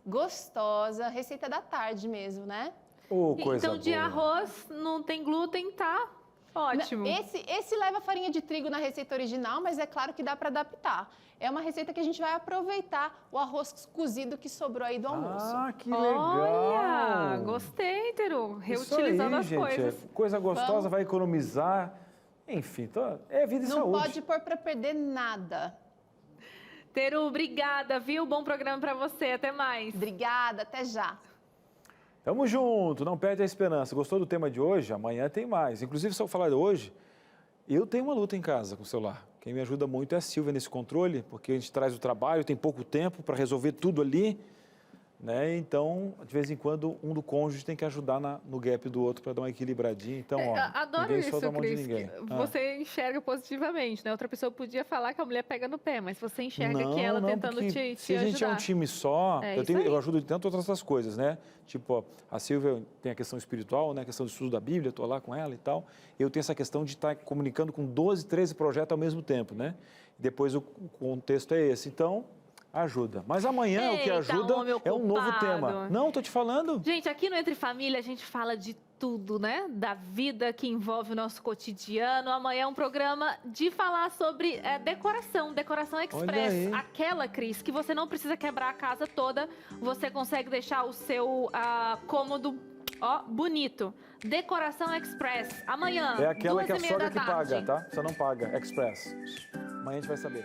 gostosa, receita da tarde mesmo, né? Coisa Então, de boa. arroz não tem glúten, tá ótimo. Esse leva farinha de trigo na receita original, mas é claro que dá para adaptar. É uma receita que a gente vai aproveitar o arroz cozido que sobrou aí do almoço. Ah, que legal! Olha, gostei, Teru. Reutilizando as gente, coisas. Coisa gostosa, Vamos. vai economizar. Enfim, é vida e Não saúde. pode pôr para perder nada. Teru, obrigada, viu? Bom programa pra você. Até mais. Obrigada, até já. Tamo junto, não perde a esperança. Gostou do tema de hoje? Amanhã tem mais. Inclusive, se eu falar de hoje, eu tenho uma luta em casa com o celular. Quem me ajuda muito é a Silvia nesse controle, porque a gente traz o trabalho, tem pouco tempo para resolver tudo ali, né? Então, de vez em quando, um do cônjuge tem que ajudar no gap do outro para dar uma equilibradinha. Então, ó, Adoro ninguém isso, solta a mão de Cris. ninguém. Que você enxerga positivamente, né? Outra pessoa podia falar que a mulher pega no pé, mas você enxerga que ela tentando porque te se a gente é um ajudar. time só, É isso eu aí. ajudo de tantas outras coisas, né? Tipo, ó, a Silvia tem a questão espiritual, né? A questão do estudo da Bíblia, estou lá com ela e tal. Eu tenho essa questão de estar comunicando com 12, 13 projetos ao mesmo tempo, né? Depois o contexto é esse. Então, ajuda. Mas amanhã o que Eita, ajuda homem é um novo ocupado. tema. Não, tô te falando. Gente, aqui no Entre Família a gente fala de tudo, né? Da vida que envolve o nosso cotidiano. Amanhã é um programa de falar sobre decoração, decoração express. aí. Aquela, Cris, que você não precisa quebrar a casa toda, você consegue deixar o seu cômodo, ó, bonito. Decoração express. Amanhã, É aquela que a 2h30 sogra da que tarde. paga, tá? Você não paga. Express. Amanhã a gente vai saber.